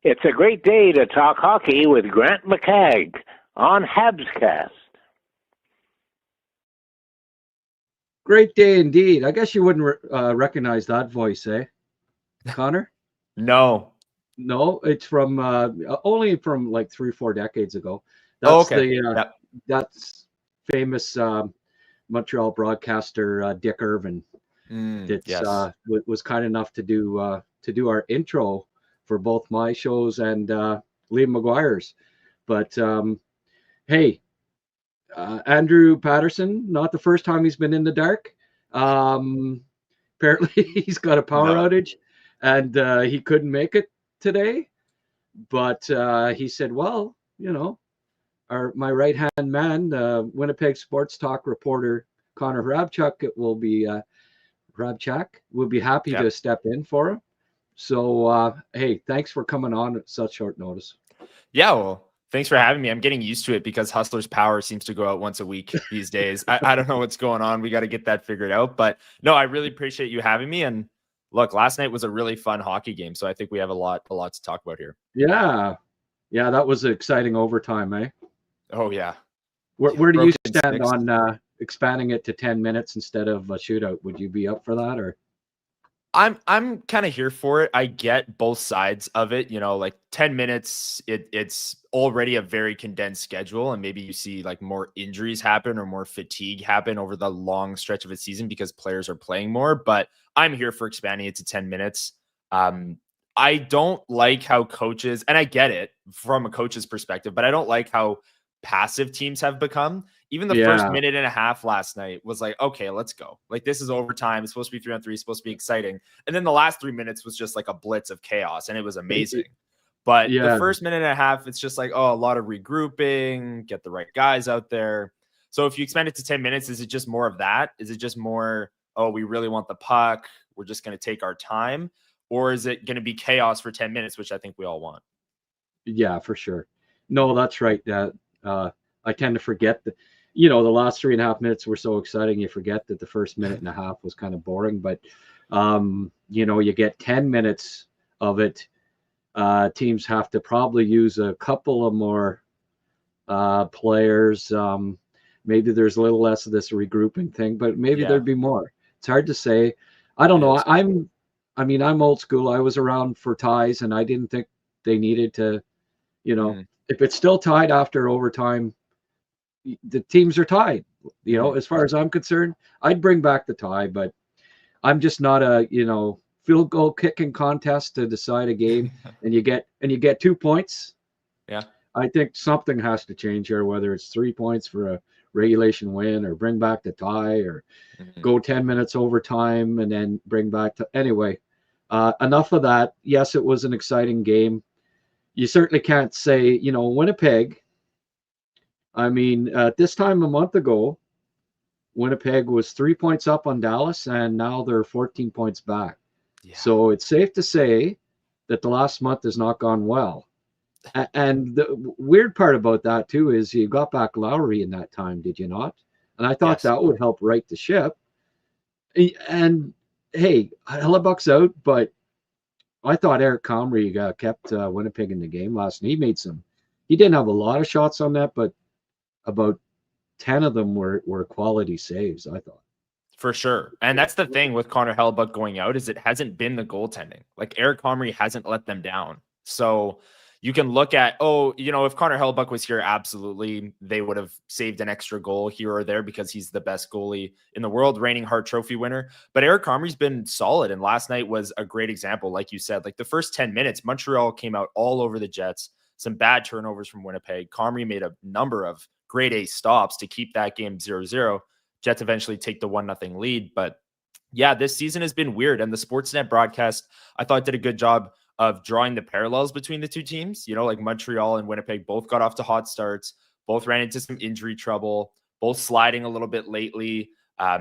It's a great day to talk hockey with Grant McCagg on HabsCast. Great day indeed. I guess you wouldn't recognize that voice, eh, Connor? No, it's from only from like 3 or 4 decades ago. That's okay. that's famous Montreal broadcaster Dick Irvin. Yes. Was kind enough to do our intro for both my shows and Liam McGuire's. But hey, Andrew Patterson, not the first time he's been in the dark. Apparently he's got a power outage and he couldn't make it today. But he said, well, my right-hand man, Winnipeg Sports Talk reporter Connor Hrabchak will be happy to step in for him. So, hey, thanks for coming on at such short notice. Yeah, well, thanks for having me. I'm getting used to it because Hustler's power seems to go out once a week these days. I don't know what's going on. We got to get that figured out. But no, I really appreciate you having me. And look, last night was a really fun hockey game. So I think we have a lot to talk about here. Yeah, that was an exciting overtime, eh? Oh, yeah. Where do you stand on expanding it to 10 minutes instead of a shootout? Would you be up for that, or? I'm kind of here for it. I get both sides of it. Like 10 minutes, it's already a very condensed schedule, and maybe you see like more injuries happen or more fatigue happen over the long stretch of a season because players are playing more. But I'm here for expanding it to 10 minutes. I don't like how coaches, and I get it from a coach's perspective, but I don't like how passive teams have become. Even the first minute and a half last night was like, okay, let's go. Like, this is overtime. It's supposed to be 3-on-3, supposed to be exciting. And then the last 3 minutes was just like a blitz of chaos, and it was amazing. But the first minute and a half, it's just like, a lot of regrouping, get the right guys out there. So if you expand it to 10 minutes, is it just more of that? Is it just more, we really want the puck, we're just going to take our time? Or is it going to be chaos for 10 minutes, which I think we all want? Yeah, for sure. No, that's right. I tend to forget that, the last 3.5 minutes were so exciting. You forget that the first minute and a half was kind of boring, but you get 10 minutes of it. Teams have to probably use a couple of more players. Maybe there's a little less of this regrouping thing, but maybe there'd be more. It's hard to say. I don't know. I'm old school. I was around for ties, and I didn't think they needed to, if it's still tied after overtime, the teams are tied. As far as I'm concerned, I'd bring back the tie, but I'm just not a, field goal kicking contest to decide a game and you get 2 points. Yeah. I think something has to change here, whether it's 3 points for a regulation win or bring back the tie or go 10 minutes overtime and then bring back to anyway. Enough of that. Yes, it was an exciting game. You certainly can't say, Winnipeg. I mean, at this time a month ago, Winnipeg was 3 points up on Dallas, and now they're 14 points back. Yeah. So it's safe to say that the last month has not gone well. And the weird part about that, too, is you got back Lowry in that time, did you not? And I thought that would help right the ship. And, hey, Hellebuck's out, but I thought Eric Comrie kept Winnipeg in the game last night. He didn't have a lot of shots on that, but about 10 of them were quality saves, I thought. For sure. And that's the thing with Connor Hellebuck going out, is it hasn't been the goaltending. Like, Eric Comrie hasn't let them down. So you can look at, if Connor Hellebuck was here, absolutely, they would have saved an extra goal here or there because he's the best goalie in the world, reigning Hart Trophy winner. But Eric Comrie's been solid, and last night was a great example. Like you said, like the first 10 minutes, Montreal came out all over the Jets, some bad turnovers from Winnipeg. Comrie made a number of grade A stops to keep that game 0-0. Jets eventually take the 1-0 lead. But yeah, this season has been weird. And the Sportsnet broadcast, I thought, did a good job of drawing the parallels between the two teams. Like Montreal and Winnipeg both got off to hot starts, both ran into some injury trouble, both sliding a little bit lately,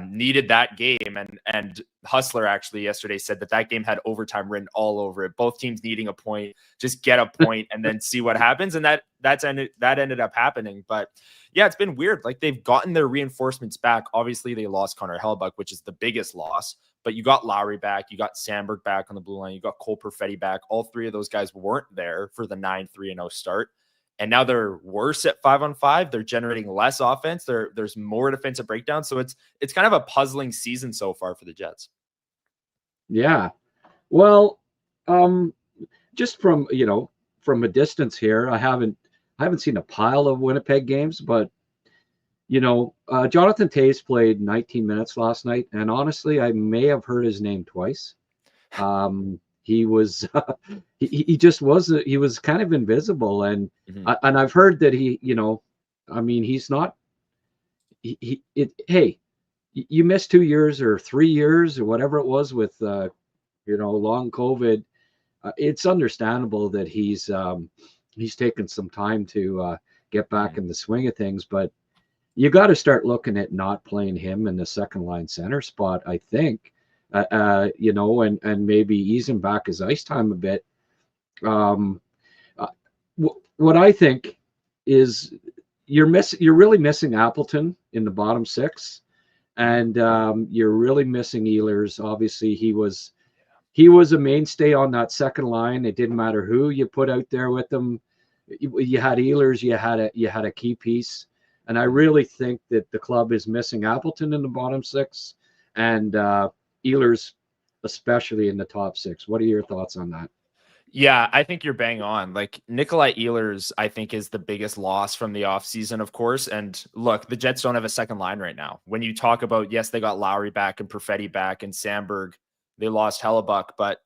needed that game. And Hustler actually yesterday said that game had overtime written all over it. Both teams needing a point, just get a point and then see what happens. And that ended up happening. But yeah, it's been weird. Like, they've gotten their reinforcements back. Obviously, they lost Connor Hellebuck, which is the biggest loss. but you got Lowry back, you got Sandberg back on the blue line, you got Cole Perfetti back. All three of those guys weren't there for the 9-3-0 start. And now they're worse at 5-on-5. They're generating less offense. There's more defensive breakdown. So it's kind of a puzzling season so far for the Jets. Yeah. Well, just from a distance here, I haven't seen a pile of Winnipeg games, but Jonathan Toews played 19 minutes last night, and honestly, I may have heard his name twice. He was he just was kind of invisible, and and I've heard that he's not. Hey, you missed 2 years or 3 years or whatever it was with long COVID. It's understandable that he's taken some time to get back in the swing of things, but you got to start looking at not playing him in the second line center spot, I think, and maybe easing back his ice time a bit. What I think is you're really missing Appleton in the bottom six, and you're really missing Ehlers. Obviously, he was a mainstay on that second line. It didn't matter who you put out there with them. You had Ehlers, you had a key piece. And I really think that the club is missing Appleton in the bottom six, and Ehlers especially in the top six. What are your thoughts on that? Yeah, I think you're bang on. Like, Nikolai Ehlers, I think, is the biggest loss from the offseason, of course. And look, the Jets don't have a second line right now. When you talk about, yes, they got Lowry back and Perfetti back and Sandberg, they lost Hellebuck, but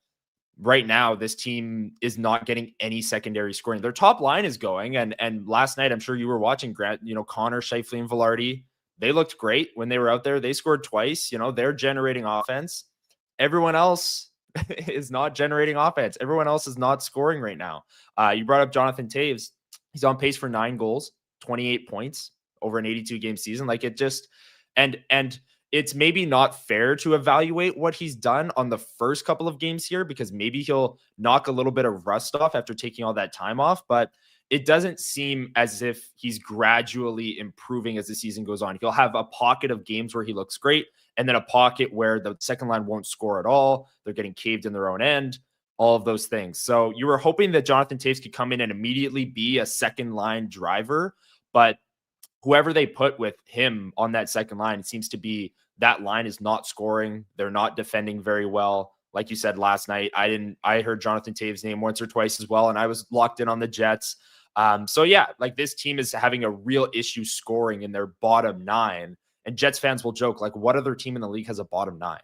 right now, this team is not getting any secondary scoring. Their top line is going, and last night, I'm sure you were watching, Grant, Connor, Scheifele, and Velarde. They looked great when they were out there. They scored twice. They're generating offense. Everyone else is not generating offense. Everyone else is not scoring right now. You brought up Jonathan Toews. He's on pace for 9 goals, 28 points over an 82-game season. Like, it just and it's maybe not fair to evaluate what he's done on the first couple of games here, because maybe he'll knock a little bit of rust off after taking all that time off, but it doesn't seem as if he's gradually improving as the season goes on. He'll have a pocket of games where he looks great, and then a pocket where the second line won't score at all. They're getting caved in their own end, all of those things. So you were hoping that Jonathan Toews could come in and immediately be a second line driver, but whoever they put with him on that second line, it seems to be that line is not scoring. They're not defending very well. Like you said last night, I heard Jonathan Toews' name once or twice as well, and I was locked in on the Jets. So yeah, like, this team is having a real issue scoring in their bottom 9, and Jets fans will joke, like, what other team in the league has a bottom 9?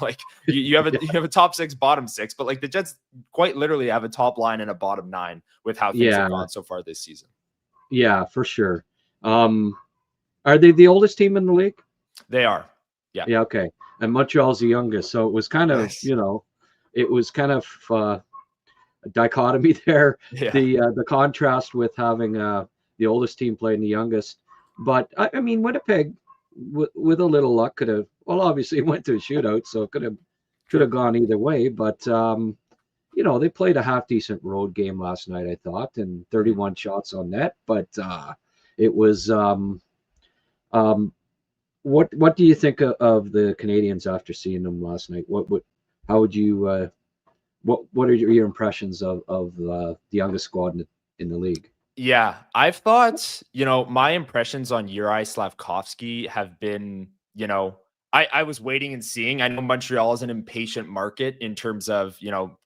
Like, you have a top 6, bottom 6, but like, the Jets quite literally have a top line and a bottom 9 with how things have gone so far this season. Yeah, for sure. Are they the oldest team in the league? They are. Yeah. Yeah. Okay. And Montreal's the youngest, so it was kind of, it was kind of a dichotomy there. Yeah. The contrast with having the oldest team playing the youngest. But I mean, Winnipeg, with a little luck, could have. Well, obviously, it went to a shootout, so it could have gone either way. But they played a half decent road game last night, I thought, and 31 shots on net. But it was. What do you think of the Canadians after seeing them last night? How would you what are your impressions of the youngest squad in the league? Yeah, I've thought, my impressions on Juraj Slafkovsky have been, I was waiting and seeing. I know Montreal is an impatient market in terms of,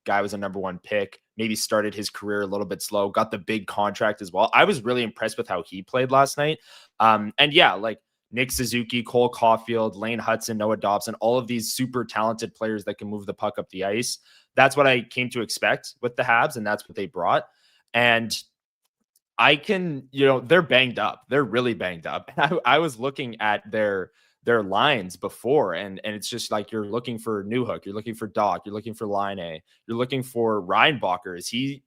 guy was a number 1 pick, maybe started his career a little bit slow, got the big contract as well. I was really impressed with how he played last night. And yeah, like, Nick Suzuki, Cole Caulfield, Lane Hudson, Noah Dobson, all of these super talented players that can move the puck up the ice. That's what I came to expect with the Habs, and that's what they brought. And I can, they're banged up. They're really banged up. I was looking at their lines before, and it's just like, you're looking for Newhook, you're looking for Doc, you're looking for Line A, you're looking for Reinbacher.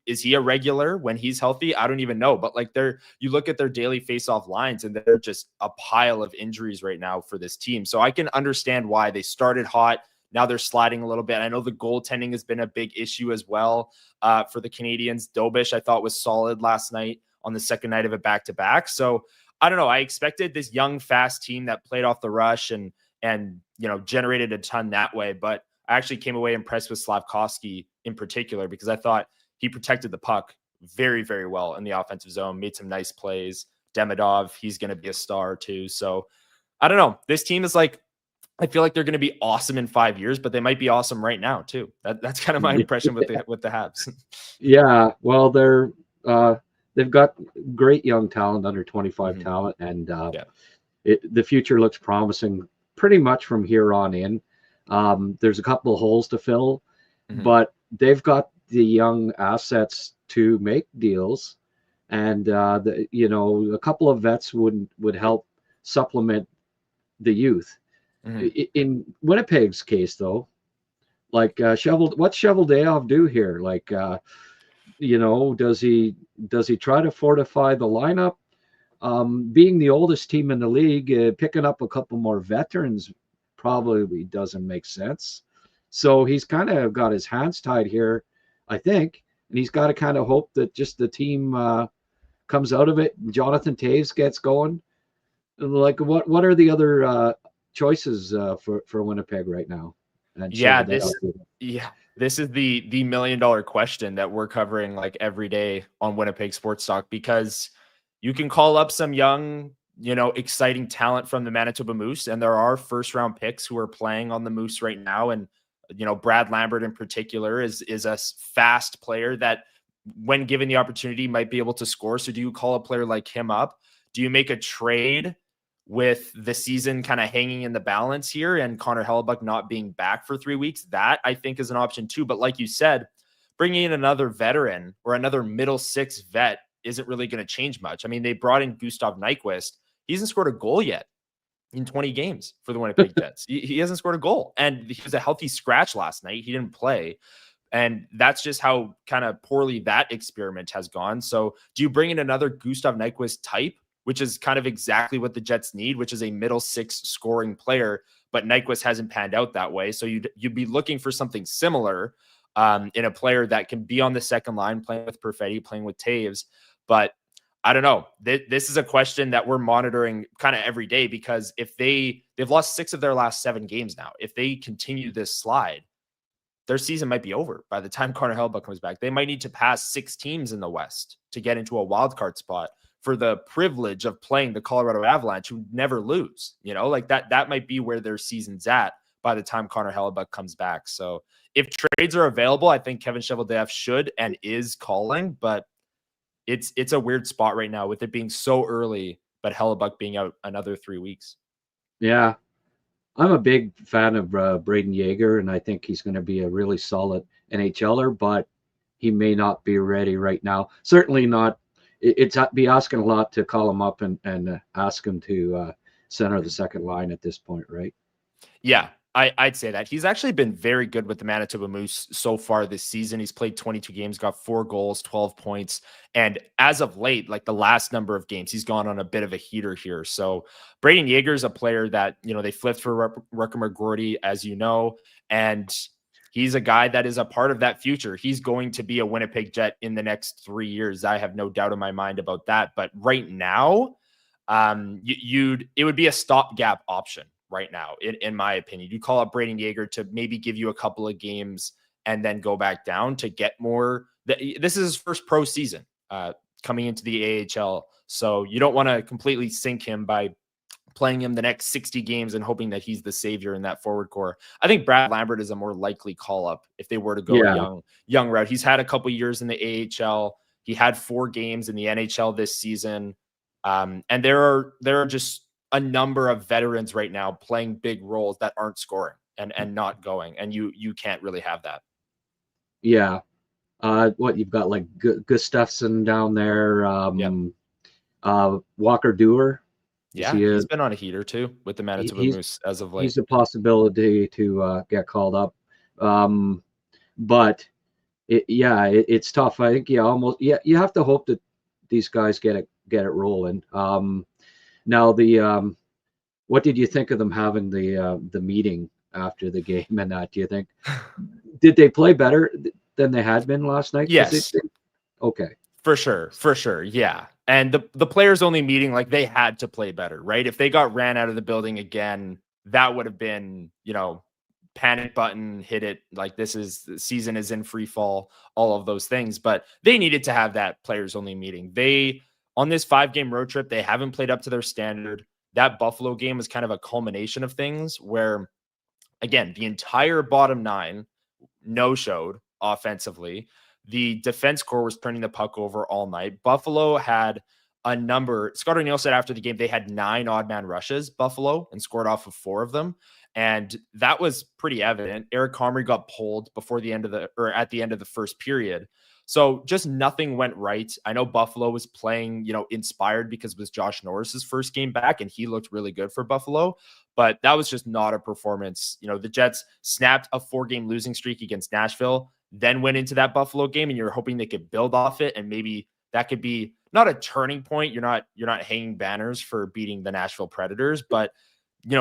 Is he a regular when he's healthy? I don't even know. But like, you look at their daily face-off lines, and they're just a pile of injuries right now for this team. So I can understand why they started hot. Now they're sliding a little bit. I know the goaltending has been a big issue as well for the Canadians. Dobish, I thought, was solid last night on the second night of a back-to-back. So I don't know. I expected this young, fast team that played off the rush and generated a ton that way. But I actually came away impressed with Slafkovsky in particular, because I thought he protected the puck very, very well in the offensive zone, made some nice plays. Demidov, he's going to be a star too. So I don't know. This team is like, I feel like they're going to be awesome in 5 years, but they might be awesome right now too. That's kind of my impression with the Habs. Yeah, well, they've got great young talent, under 25 talent, and the future looks promising pretty much from here on in. There's a couple of holes to fill, but they've got the young assets to make deals, and a couple of vets would help supplement the youth. In Winnipeg's case, though, like what's Cheveldayoff do here? Like, does he try to fortify the lineup? Being the oldest team in the league, picking up a couple more veterans probably doesn't make sense. So he's kind of got his hands tied here, I think, and he's got to kind of hope that just the team comes out of it. Jonathan Toews gets going. Like, what are the other choices for Winnipeg right now? And this is the $1 million question that we're covering like every day on Winnipeg Sports Talk, because you can call up some young, exciting talent from the Manitoba Moose, and there are first round picks who are playing on the Moose right now. And, Brad Lambert in particular is a fast player that, when given the opportunity, might be able to score. So do you call a player like him up? Do you make a trade with the season kind of hanging in the balance here and Connor Hrabchak not being back for 3 weeks? That, I think, is an option too. But like you said, bringing in another veteran or another middle six vet isn't really going to change much. I mean, they brought in Gustav Nyquist. He hasn't scored a goal yet in 20 games for the Winnipeg Jets. He hasn't scored a goal, and he was a healthy scratch last night. He didn't play. And that's just how kind of poorly that experiment has gone. So do you bring in another Gustav Nyquist type, which is kind of exactly what the Jets need, which is a middle six scoring player, but Nyquist hasn't panned out that way. So you'd be looking for something similar in a player that can be on the second line, playing with Perfetti, playing with Toews. But I don't know. This is a question that we're monitoring kind of every day, because if they've lost 6 of their last 7 games now, if they continue this slide, their season might be over by the time Connor Hrabchak comes back. They might need to pass 6 teams in the West to get into a wild card spot for the privilege of playing the Colorado Avalanche, who never lose. Like that might be where their season's at by the time Connor Hrabchak comes back. So if trades are available, I think Kevin Cheveldayoff should and is calling, but it's a weird spot right now with it being so early, but Hrabchak being out another 3 weeks. Yeah. I'm a big fan of Braden Yeager, and I think he's going to be a really solid NHLer, but he may not be ready right now. Certainly not. It's be asking a lot to call him up and ask him to center the second line at this point, right? Yeah, I'd say that. He's actually been very good with the Manitoba Moose so far this season. He's played 22 games, got 4 goals, 12 points. And as of late, like the last number of games, he's gone on a bit of a heater here. So Braden Yeager is a player that, they flipped for Rutger McGroarty, as you know, and he's a guy that is a part of that future. He's going to be a Winnipeg Jet in the next 3 years. I have no doubt in my mind about that. But right now, it would be a stopgap option right now, in my opinion. You call up Braden Yeager to maybe give you a couple of games and then go back down to get more. This is his first pro season coming into the AHL. So you don't want to completely sink him by playing him the next 60 games and hoping that he's the savior in that forward core. I think Brad Lambert is a more likely call up if they were to go a young route. He's had a couple years in the AHL. He had 4 games in the NHL this season. And there are just a number of veterans right now playing big roles that aren't scoring and not going. And you can't really have that. Yeah. You've got like Gustafsson down there. Walker Dewar. Yeah, he's been on a heater too with the Manitoba Moose as of late. He's a possibility to get called up. But it's tough. I think you have to hope that these guys get it rolling. Now what did you think of them having the meeting after the game and that? Do you think did they play better than they had been last night? Yes. Okay. For sure. Yeah. And the players only meeting, like they had to play better, right? If they got ran out of the building again, that would have been, panic button, hit it. Like, the season is in free fall, all of those things. But they needed to have that players only meeting. On this 5-game road trip, they haven't played up to their standard. That Buffalo game was kind of a culmination of things where, again, the entire bottom 9 no-showed offensively. The defense core was turning the puck over all night. Buffalo had a number. Scott O'Neill said after the game they had 9 odd man rushes, Buffalo, and scored off of 4 of them. And that was pretty evident. Eric Comrie got pulled at the end of the first period. So just nothing went right. I know Buffalo was playing, inspired because it was Josh Norris's first game back and he looked really good for Buffalo, but that was just not a performance. The Jets snapped a 4-game losing streak against Nashville, then went into that Buffalo game, and you're hoping they could build off it. And maybe that could be not a turning point. You're not hanging banners for beating the Nashville Predators, but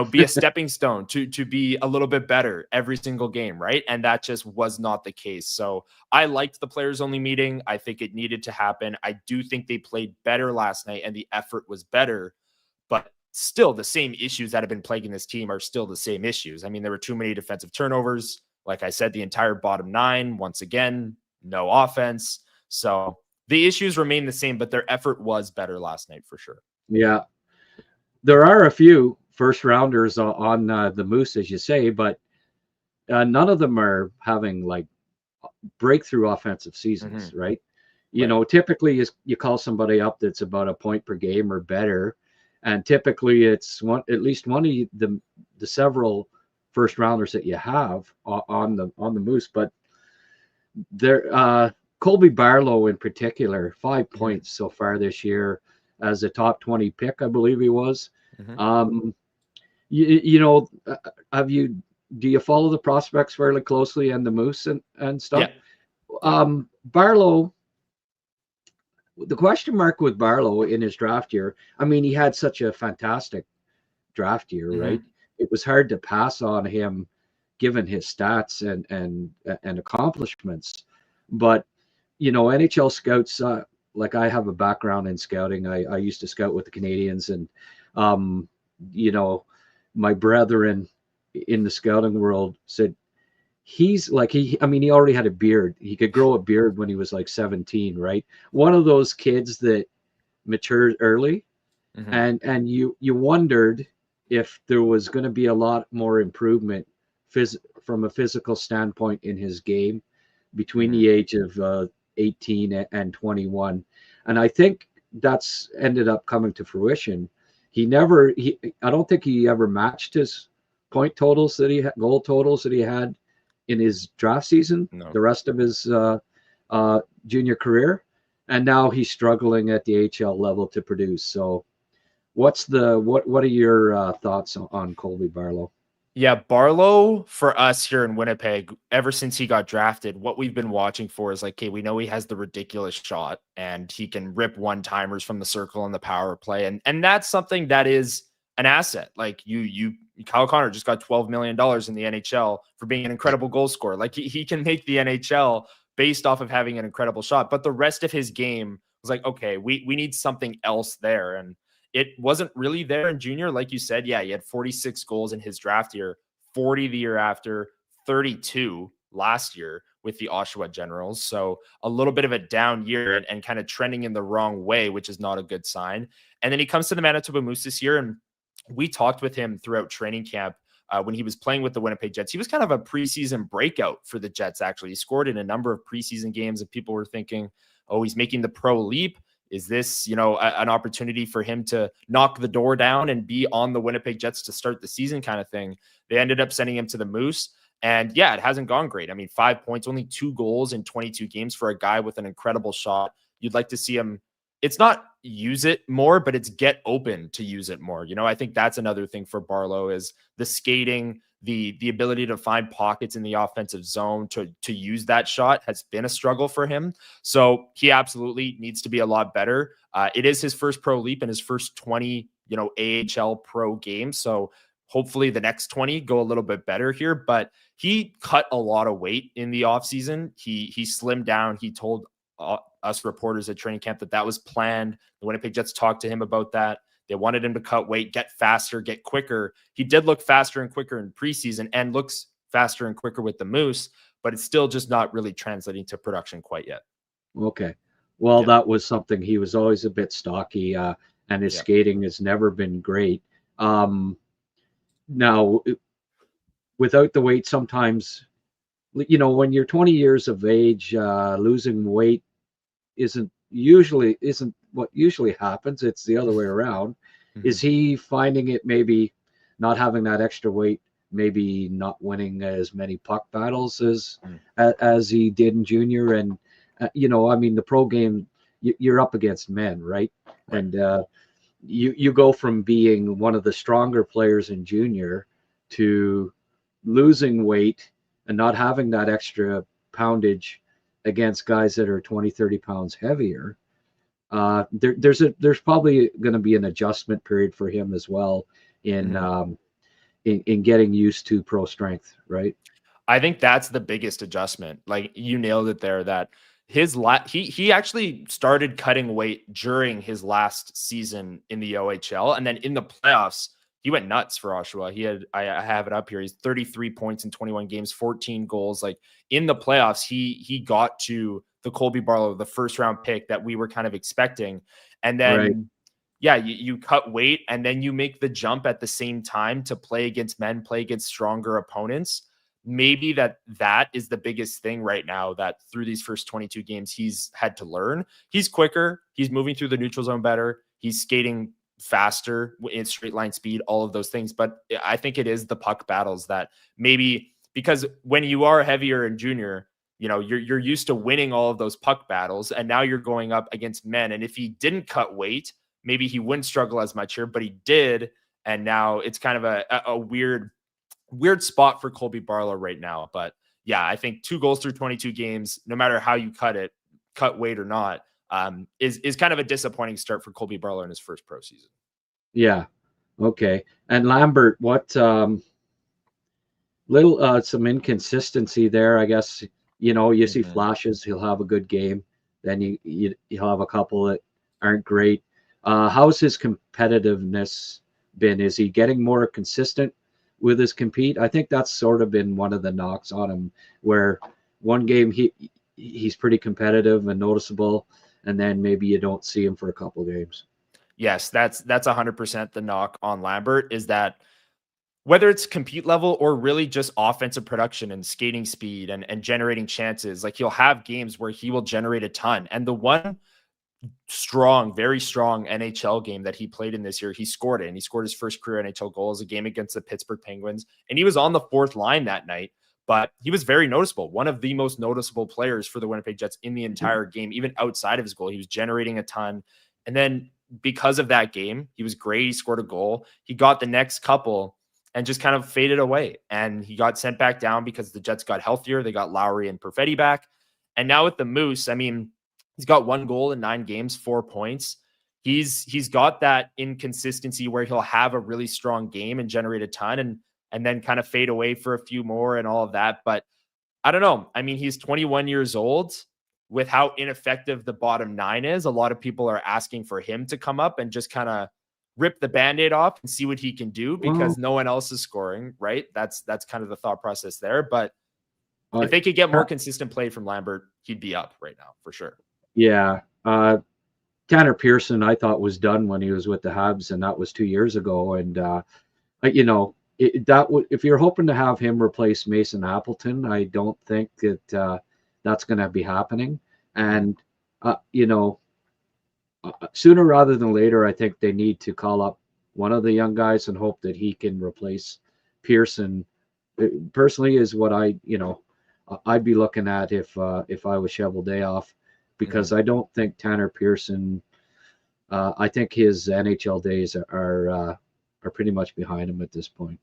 be a stepping stone to be a little bit better every single game, right? And that just was not the case. So I liked the players only meeting. I think it needed to happen. I do think they played better last night and the effort was better, but still the same issues that have been plaguing this team are still the same issues. I mean, there were too many defensive turnovers. Like I said, the entire bottom 9, once again, no offense. So the issues remain the same, but their effort was better last night for sure. Yeah. There are a few first rounders on the Moose, as you say, but none of them are having like breakthrough offensive seasons, right? Typically you call somebody up that's about a point per game or better, and typically it's at least one of the several first rounders that you have on the Moose. But there, Colby Barlow in particular, 5 points so far this year as a top 20 pick, I believe he was. Do you follow the prospects fairly closely and the Moose and stuff? Yeah. Barlow, the question mark with Barlow in his draft year, I mean, he had such a fantastic draft year, right? It was hard to pass on him given his stats and accomplishments. But, NHL scouts, like I have a background in scouting. I used to scout with the Canadians, and my brethren in the scouting world said he's like, he already had a beard. He could grow a beard when he was like 17, right? One of those kids that matured early. And you wondered if there was going to be a lot more improvement from a physical standpoint in his game between the age of 18 and 21. And I think that's ended up coming to fruition. I don't think he ever matched his point totals goal totals that he had in his draft season, the rest of his junior career. And now he's struggling at the AHL level to produce. So what are your thoughts on Colby Barlow? Yeah, Barlow for us here in Winnipeg, ever since he got drafted, what we've been watching for is like, okay, we know he has the ridiculous shot and he can rip one-timers from the circle in the power play. And that's something that is an asset. Like Kyle Connor just got $12 million in the NHL for being an incredible goal scorer. Like he can make the NHL based off of having an incredible shot. But the rest of his game was like, okay, we need something else there. And it wasn't really there in junior. Like you said, yeah, he had 46 goals in his draft year, 40 the year after, 32 last year with the Oshawa Generals. So a little bit of a down year and kind of trending in the wrong way, which is not a good sign. And then he comes to the Manitoba Moose this year. And we talked with him throughout training camp when he was playing with the Winnipeg Jets. He was kind of a preseason breakout for the Jets, actually. He scored in a number of preseason games and people were thinking, oh, he's making the pro leap. Is this, an opportunity for him to knock the door down and be on the Winnipeg Jets to start the season kind of thing? They ended up sending him to the Moose. And yeah, it hasn't gone great. I mean, 5 points, only 2 goals in 22 games for a guy with an incredible shot. You'd like to see him. It's not use it more, but it's get open to use it more. I think that's another thing for Barlow is the skating, the ability to find pockets in the offensive zone to use that shot has been a struggle for him. So he absolutely needs to be a lot better. It is his first pro leap in his first 20, AHL pro games. So hopefully the next 20 go a little bit better here, but he cut a lot of weight in the offseason. He slimmed down. He told us reporters at training camp that was planned. The Winnipeg Jets talked to him about that. They wanted him to cut weight, get faster, get quicker. He did look faster and quicker in preseason and looks faster and quicker with the Moose, but it's still just not really translating to production quite yet. Okay. Well, that was something. He was always a bit stocky, and his skating has never been great. Now, without the weight, sometimes, when you're 20 years of age, losing weight isn't what usually happens. It's the other way around. Mm-hmm. Is he finding it maybe not having that extra weight, maybe not winning as many puck battles as he did in junior? And the pro game, you're up against men, right? And you go from being one of the stronger players in junior to losing weight and not having that extra poundage against guys that are 20, 30 pounds heavier. There's probably going to be an adjustment period for him as well in getting used to pro strength, right? I think that's the biggest adjustment. Like, you nailed it there, that he actually started cutting weight during his last season in the OHL, and then in the playoffs he went nuts for Oshawa. He had, I have it up here, he's 33 points in 21 games, 14 goals. Like, in the playoffs he got to the Colby Barlow, the first round pick that we were kind of expecting, and then you cut weight and then you make the jump at the same time to play against men, play against stronger opponents. Maybe that is the biggest thing right now, that through these first 22 games he's had to learn. He's quicker. He's moving through the neutral zone better. He's skating faster in straight line speed, all of those things. But I think it is the puck battles that maybe, because when you are heavier in junior, you're used to winning all of those puck battles, and now you're going up against men. And if he didn't cut weight, maybe he wouldn't struggle as much here, but he did. And now it's kind of a weird spot for Colby Barlow right now. But yeah, I think 2 goals through 22 games, no matter how you cut weight or not, is kind of a disappointing start for Colby Barlow in his first pro season. Yeah. Okay. And Lambert, what some inconsistency there, I guess. You see flashes, he'll have a good game, then he'll have a couple that aren't great. How's his competitiveness been? Is he getting more consistent with his compete? I think that's sort of been one of the knocks on him, where one game he's pretty competitive and noticeable, and then maybe you don't see him for a couple games. Yes, that's 100% the knock on Lambert, is that whether it's compete level or really just offensive production and skating speed and generating chances, like, he'll have games where he will generate a ton. And the one very strong NHL game that he played in this year, he scored it, and he scored his first career NHL goal as a game against the Pittsburgh Penguins. And he was on the 4th line that night, but he was very noticeable. One of the most noticeable players for the Winnipeg Jets in the entire game, even outside of his goal. He was generating a ton. And then because of that game, he was great. He scored a goal. He got the next couple and just kind of faded away. And he got sent back down because the Jets got healthier. They got Lowry and Perfetti back. And now with the Moose, I mean, he's got 1 goal in 9 games, 4 points. He's got that inconsistency where he'll have a really strong game and generate a ton and then kind of fade away for a few more and all of that. But I don't know. I mean, he's 21 years old. With how ineffective the bottom 9 is, a lot of people are asking for him to come up and just kind of rip the Band-Aid off and see what he can do, because no one else is scoring, right? That's kind of the thought process there. But if they could get more consistent play from Lambert, he'd be up right now for sure. Yeah. Tanner Pearson, I thought, was done when he was with the Habs, and that was 2 years ago. And, if you're hoping to have him replace Mason Appleton, I don't think that that's going to be happening. And, sooner rather than later, I think they need to call up one of the young guys and hope that he can replace Pearson. It personally is what I'd be looking at if I was Cheveldayoff, because I don't think Tanner Pearson, I think his NHL days are pretty much behind him at this point.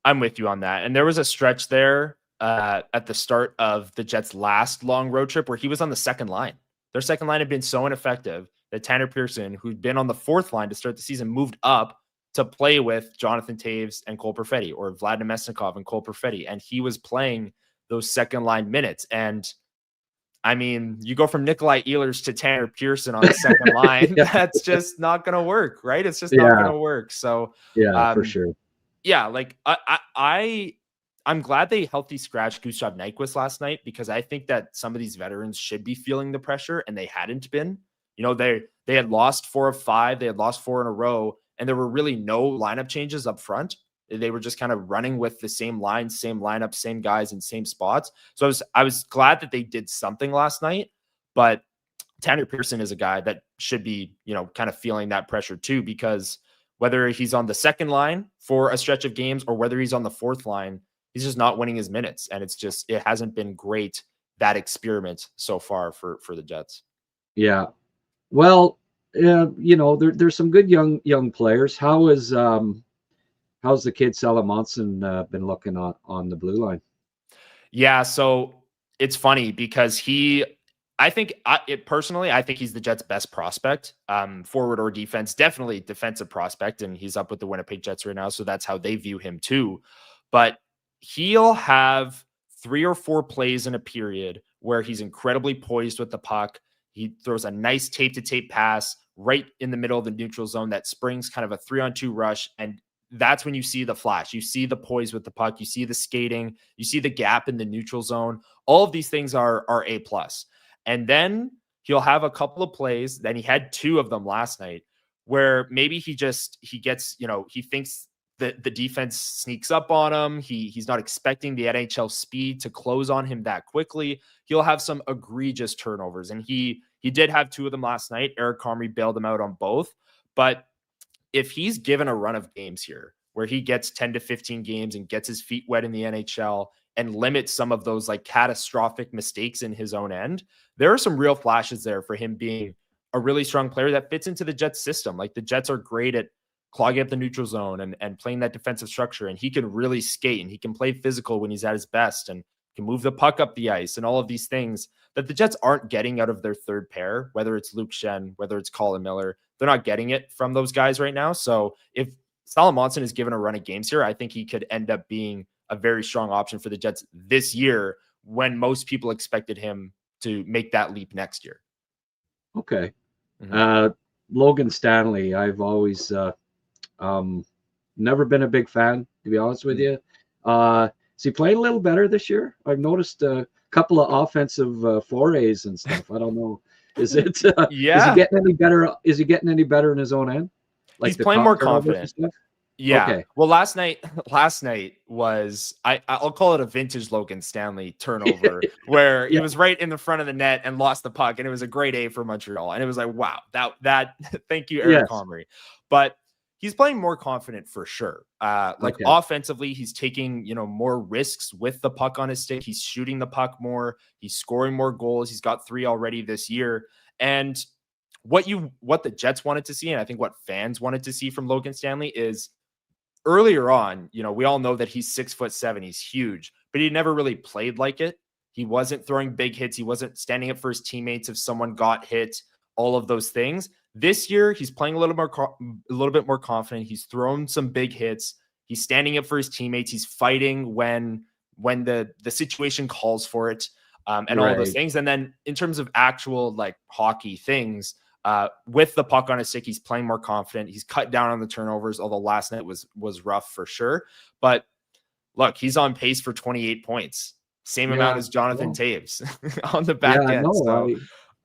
I'm with you on that. And there was a stretch there at the start of the Jets' last long road trip where he was on the second line. Their second line had been so ineffective that Tanner Pearson, who'd been on the 4th line to start the season, moved up to play with Jonathan Toews and Cole Perfetti, or Vladimir Mesnikov and Cole Perfetti. And he was playing those second line minutes. And I mean, you go from Nikolai Ehlers to Tanner Pearson on the second line. That's just not going to work, right? It's just not going to work. So, for sure. Yeah, like I'm glad they healthy scratched Gustav Nyquist last night, because I think that some of these veterans should be feeling the pressure, and they hadn't been. You know, they had lost 4 of 5, they had lost 4 in a row, and there were really no lineup changes up front. They were just kind of running with the same line, same lineup, same guys in same spots. So I was glad that they did something last night, but Tanner Pearson is a guy that should be, you know, kind of feeling that pressure too, because whether he's on the second line for a stretch of games or whether he's on the fourth line, he's just not winning his minutes. And it hasn't been great, that experiment so far for the Jets. Yeah. Well, you know, there's some good young players. How's the kid Salamonson been looking on the blue line? Yeah, so it's funny because I think he's the Jets' best prospect, forward or defense, definitely defensive prospect, and he's up with the Winnipeg Jets right now, so that's how they view him too. But he'll have 3 or 4 plays in a period where he's incredibly poised with the puck. He throws a nice tape-to-tape pass right in the middle of the neutral zone that springs kind of a 3-on-2 rush, and that's when you see the flash. You see the poise with the puck. You see the skating. You see the gap in the neutral zone. All of these things are A+. And then he'll have a couple of plays. Then he had 2 of them last night where maybe he gets, you know, he thinks that the defense sneaks up on him. He's not expecting the NHL speed to close on him that quickly. He'll have some egregious turnovers. And he did have 2 of them last night. Eric Comrie bailed him out on both. But if he's given a run of games here where he gets 10 to 15 games and gets his feet wet in the NHL and limits some of those like catastrophic mistakes in his own end, there are some real flashes there for him being a really strong player that fits into the Jets system. Like, the Jets are great at clogging up the neutral zone and playing that defensive structure. And he can really skate and he can play physical when he's at his best and can move the puck up the ice and all of these things that the Jets aren't getting out of their third pair, whether it's Luke Schenn, whether it's Colin Miller. They're not getting it from those guys right now. So if Salamonson is given a run of games here, I think he could end up being a very strong option for the Jets this year when most people expected him to make that leap next year. Okay. Logan Stanley, I've always never been a big fan, to be honest with you. Is he playing a little better this year? I've noticed a couple of offensive forays and stuff. I don't know. Is it? Is he getting any better? Is he getting any better in his own end? Like, he's playing more confident. Yeah. Okay. Well, last night was I'll call it a vintage Logan Stanley turnover where he was right in the front of the net and lost the puck, and it was a great A for Montreal. And it was like, wow, that thank you, Eric Comrie. But he's playing more confident for sure. Offensively, he's taking, you know, more risks with the puck on his stick. He's shooting the puck more. He's scoring more goals. He's got 3 already this year. And what the Jets wanted to see, and I think what fans wanted to see from Logan Stanley, is earlier on, you know, we all know that he's 6'7", he's huge, but he never really played like it. He wasn't throwing big hits. He wasn't standing up for his teammates if someone got hit, all of those things. This year, he's playing a little bit more confident. He's thrown some big hits. He's standing up for his teammates. He's fighting when the situation calls for it, and all of those things. And then in terms of actual like hockey things, with the puck on his stick, he's playing more confident. He's cut down on the turnovers, although last night was rough for sure. But look, he's on pace for 28 points, same amount as Jonathan Taves on the back end. So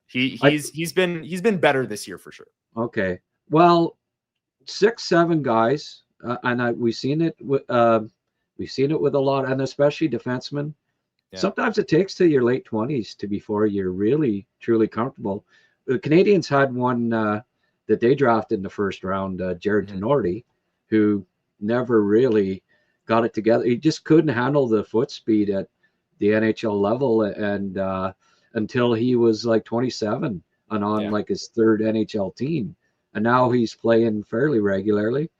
he's been better this year for sure. Okay, well, 6-7 guys, and we've seen it with a lot, and especially defensemen. Yeah. Sometimes it takes to your late 20s before you're really truly comfortable. The Canadians had one that they drafted in the first round, Jared Tenorti, who never really got it together. He just couldn't handle the foot speed at the NHL level, and until he was like 27 and on like his 3rd NHL team, and now he's playing fairly regularly.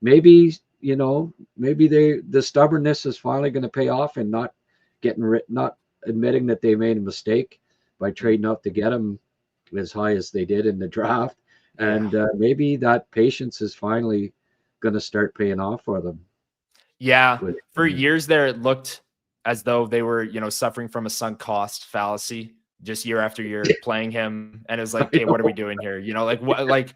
Maybe the stubbornness is finally going to pay off and not admitting that they made a mistake by trading up to get him as high as they did in the draft. And maybe that patience is finally going to start paying off for them. Yeah. For years there, it looked as though they were, suffering from a sunk cost fallacy just year after year playing him. And it was like, okay, what are we doing here? Like what, like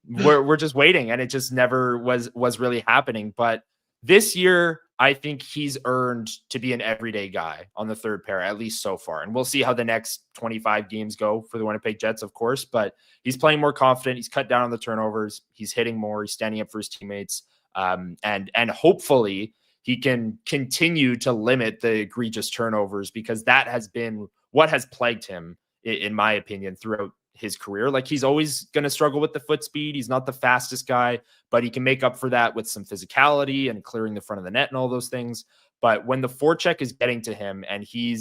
we're just waiting, and it just never was really happening. But this year, I think he's earned to be an everyday guy on the third pair, at least so far. And we'll see how the next 25 games go for the Winnipeg Jets, of course, but he's playing more confident. He's cut down on the turnovers. He's hitting more. He's standing up for his teammates. And hopefully he can continue to limit the egregious turnovers, because that has been what has plagued him, in my opinion, throughout his career. Like, he's always going to struggle with the foot speed. He's not the fastest guy, but he can make up for that with some physicality and clearing the front of the net and all those things. But when the forecheck is getting to him and he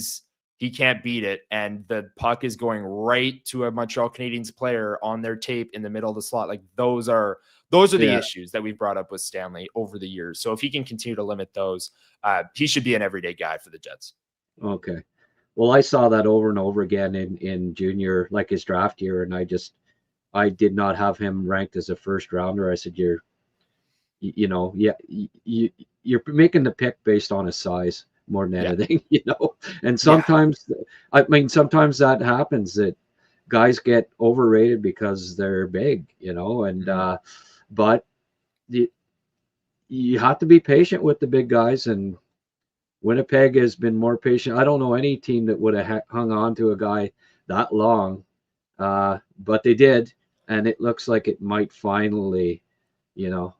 can't beat it, and the puck is going right to a Montreal Canadiens player on their tape in the middle of the slot, like those are the issues that we've brought up with Stanley over the years. So if he can continue to limit those, he should be an everyday guy for the Jets. Okay. Well, I saw that over and over again in junior, like his draft year, and I did not have him ranked as a first rounder. I said, you're making the pick based on his size more than anything, And sometimes, sometimes that happens, that guys get overrated because they're big, and but you have to be patient with the big guys, and Winnipeg has been more patient. I don't know any team that would have hung on to a guy that long, but they did, and it looks like it might finally, the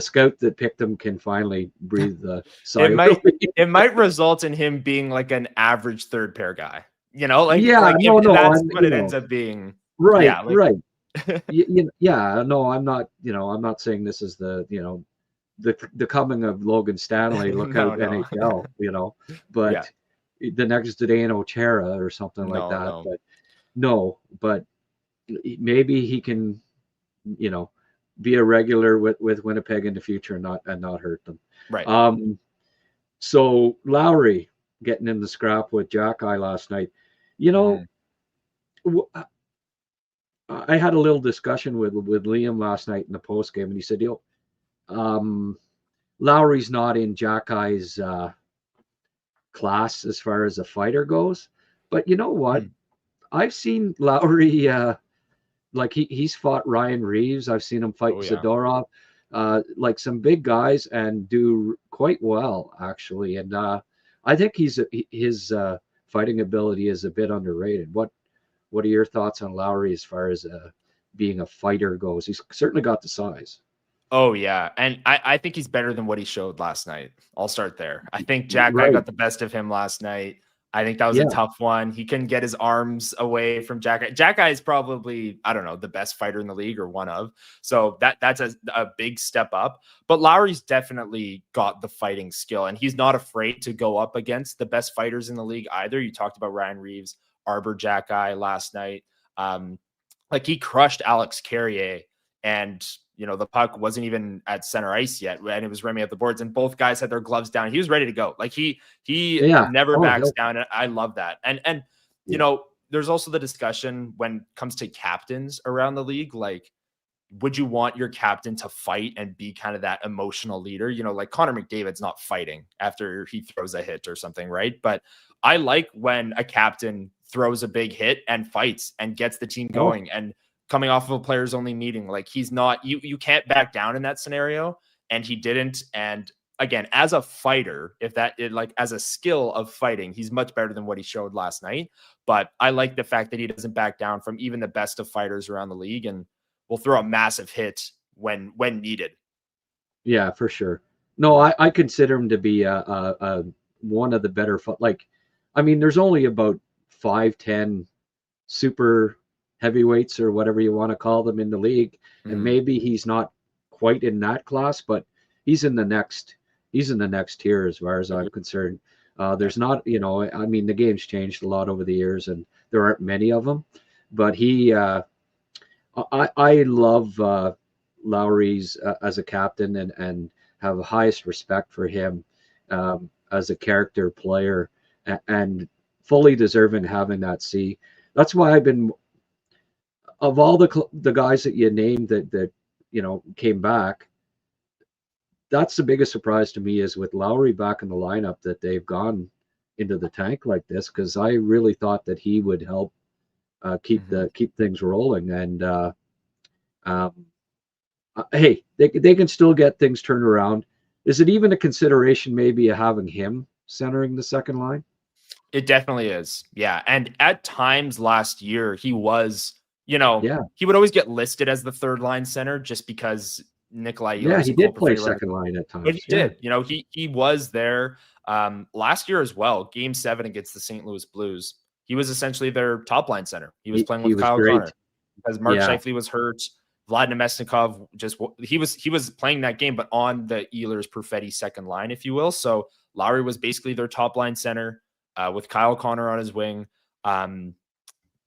scout that picked him can finally breathe the sigh. It might result in him being like an average third pair guy, that's what it ends up being. Right, yeah, right. I'm not saying this is the coming of Logan Stanley, look out NHL, but the next Zdeno Chara or something like that. But maybe he can, be a regular with Winnipeg in the future and not hurt them. Right. So Lowry getting in the scrap with Jack-Eye last night, I had a little discussion with Liam last night in the post game, and he said, Lowry's not in Jack-Eye's class as far as a fighter goes, but you know what? I've seen Lowry, like he's fought Ryan Reeves. I've seen him fight Zadorov, like some big guys, and do quite well actually. And I think his fighting ability is a bit underrated. What are your thoughts on Lowry as far as being a fighter goes? He's certainly got the size. Oh, yeah. And I think he's better than what he showed last night. I'll start there. I think Jack-Eye got the best of him last night. I think that was a tough one. He couldn't get his arms away from Jack-Eye. Jack-Eye is probably, I don't know, the best fighter in the league, or one of. So that's a big step up. But Lowry's definitely got the fighting skill, and he's not afraid to go up against the best fighters in the league either. You talked about Ryan Reeves, Arbor Jack-Eye last night. Like, he crushed Alex Carrier, and the puck wasn't even at center ice yet, and it was Remy at the boards, and both guys had their gloves down. He was ready to go. Like, he never backs down. And I love that. And there's also the discussion when it comes to captains around the league. Like, would you want your captain to fight and be kind of that emotional leader? Like Connor McDavid's not fighting after he throws a hit or something, right? But I like when a captain throws a big hit and fights and gets the team going. And coming off of a players only meeting, like, he's not, you can't back down in that scenario, and he didn't. And again, as a fighter, as a skill of fighting, he's much better than what he showed last night. But I like the fact that he doesn't back down from even the best of fighters around the league, and will throw a massive hit when needed. Yeah, for sure. No, I consider him to be one of the better, there's only about 5-10 super heavyweights or whatever you want to call them in the league, and maybe he's not quite in that class, but he's in the next tier as far as I'm concerned. There's not, the game's changed a lot over the years, and there aren't many of them, but I love Lowry's as a captain, and have the highest respect for him as a character player, and fully deserving having that C. That's why I've been, of all the guys that you named that came back, that's the biggest surprise to me is with Lowry back in the lineup that they've gone into the tank like this, because I really thought that he would help keep things rolling. And hey, they can still get things turned around. Is it even a consideration maybe of having him centering the second line? It definitely is. Yeah. And at times last year, he was, he would always get listed as the third line center just because Nikolai Ehlers he and did Cole play Perfetti second line at times. but he did. He was there last year as well. Game 7 against the St. Louis Blues. He was essentially their top line center. He was playing with Kyle Connor because Mark Scheifele was hurt. Vlad Nemesnikov he was playing that game, but on the Ehlers Perfetti second line, if you will. So Lowry was basically their top line center with Kyle Connor on his wing.